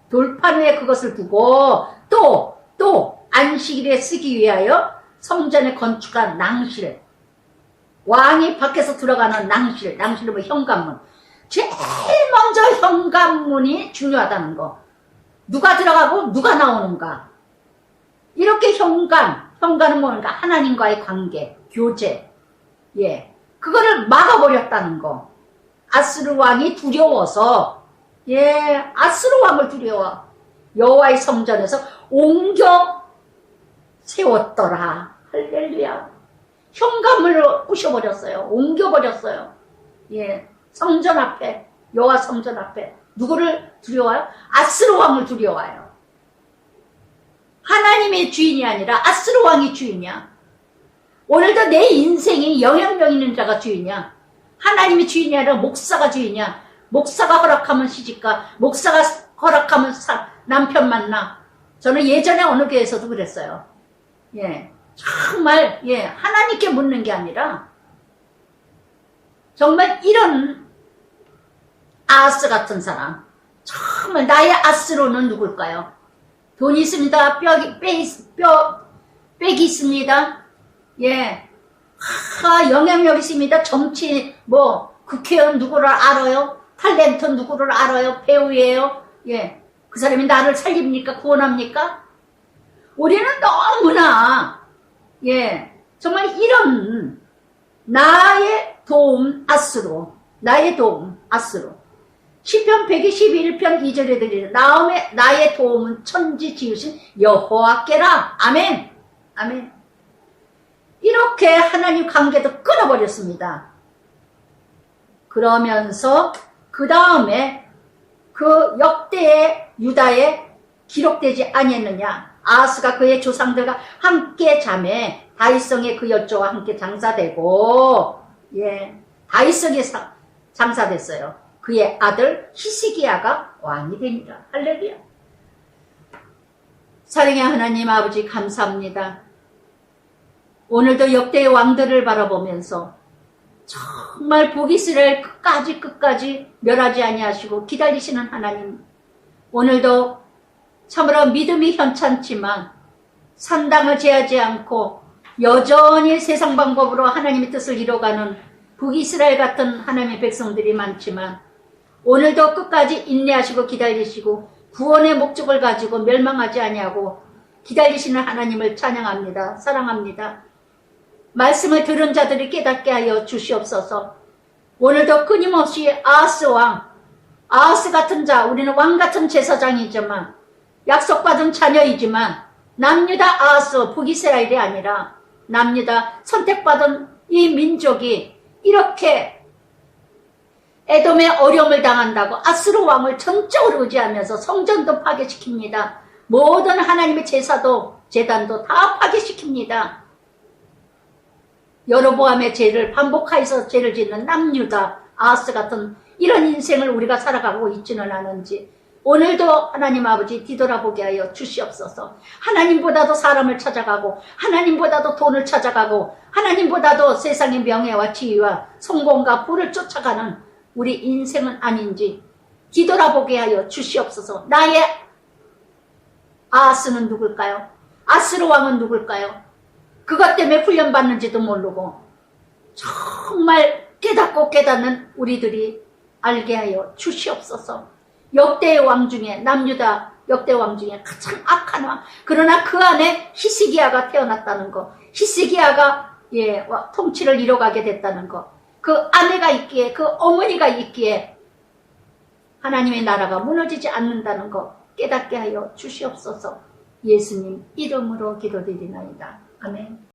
돌판 위에 그것을 두고 또 안식일에 쓰기 위하여 성전에 건축한 낭실 왕이 밖에서 들어가는 낭실은 뭐 현관문. 제일 먼저 현관문이 중요하다는 거. 누가 들어가고 누가 나오는가. 이렇게 현관은 뭔가 하나님과의 관계, 교제. 예. 그거를 막아버렸다는 거. 아스루 왕이 두려워서, 예, 아스루 왕을 두려워. 여호와의 성전에서 옮겨 세웠더라. 할렐루야. 현관문을 부셔버렸어요. 옮겨버렸어요. 예. 성전 앞에, 여호와 성전 앞에. 누구를 두려워요? 아스루 왕을 두려워요. 하나님의 주인이 아니라 아스루 왕이 주인이야. 오늘도 내 인생이 영향력 있는 자가 주인이야. 하나님이 주인이 아니라 목사가 주인이야. 목사가 허락하면 시집가, 목사가 허락하면 남편 만나. 저는 예전에 어느 교회에서도 그랬어요. 예, 정말 예, 하나님께 묻는 게 아니라 정말 이런 아스 같은 사람, 정말 나의 아스로는 누굴까요? 돈이 있습니다. 빽이 있습니다. 예, 영향력 있습니다. 정치, 국회의원 누구를 알아요? 탤런트 누구를 알아요? 배우예요? 예, 그 사람이 나를 살립니까? 구원합니까? 우리는 너무나, 예, 정말 이런 나의 도움 아스로, 시편 121편 2절에 드리는 나의 도움은 천지 지으신 여호와께라. 아멘. 아멘. 이렇게 하나님 관계도 끊어버렸습니다. 그러면서 그 다음에 그 역대의 유다에 기록되지 아니했느냐. 아하스가 그의 조상들과 함께 자매 다윗성의 그 여조와 함께 장사되고, 예, 다윗성에 장사됐어요. 그의 아들 히스기야가 왕이 되니라. 할렐루야. 사랑의 하나님 아버지 감사합니다. 오늘도 역대의 왕들을 바라보면서 정말 북이스라엘 끝까지 멸하지 아니하시고 기다리시는 하나님, 오늘도 참으로 믿음이 현찮지만 산당을 제하지 않고 여전히 세상 방법으로 하나님의 뜻을 이뤄가는 북이스라엘 같은 하나님의 백성들이 많지만 오늘도 끝까지 인내하시고 기다리시고 구원의 목적을 가지고 멸망하지 아니하고 기다리시는 하나님을 찬양합니다. 사랑합니다. 말씀을 들은 자들이 깨닫게 하여 주시옵소서. 오늘도 끊임없이 아하스 왕, 아하스 같은 자, 우리는 왕 같은 제사장이지만 약속받은 자녀이지만 남유다 아하스 북이스라엘이 아니라 남유다 선택받은 이 민족이 이렇게 에돔의 어려움을 당한다고 아스루 왕을 전적으로 의지하면서 성전도 파괴시킵니다. 모든 하나님의 제사도 제단도 다 파괴시킵니다. 여로보암의 죄를 반복하여서 죄를 짓는 남유다 아하스 같은 이런 인생을 우리가 살아가고 있지는 않은지 오늘도 하나님 아버지 뒤돌아보게 하여 주시옵소서. 하나님보다도 사람을 찾아가고 하나님보다도 돈을 찾아가고 하나님보다도 세상의 명예와 지위와 성공과 부를 쫓아가는 우리 인생은 아닌지 뒤돌아보게 하여 주시옵소서. 나의 아하스는 누굴까요? 아스루 왕은 누굴까요? 그것 때문에 훈련받는지도 모르고 정말 깨닫고 깨닫는 우리들이 알게 하여 주시옵소서. 역대의 왕 중에 남유다 역대 왕 중에 가장 악한 왕, 그러나 그 안에 히스기야가 태어났다는 거, 히스기야가 예, 통치를 이뤄가게 됐다는 거, 그 아내가 있기에 그 어머니가 있기에 하나님의 나라가 무너지지 않는다는 거 깨닫게 하여 주시옵소서. 예수님 이름으로 기도드리나이다. 아멘.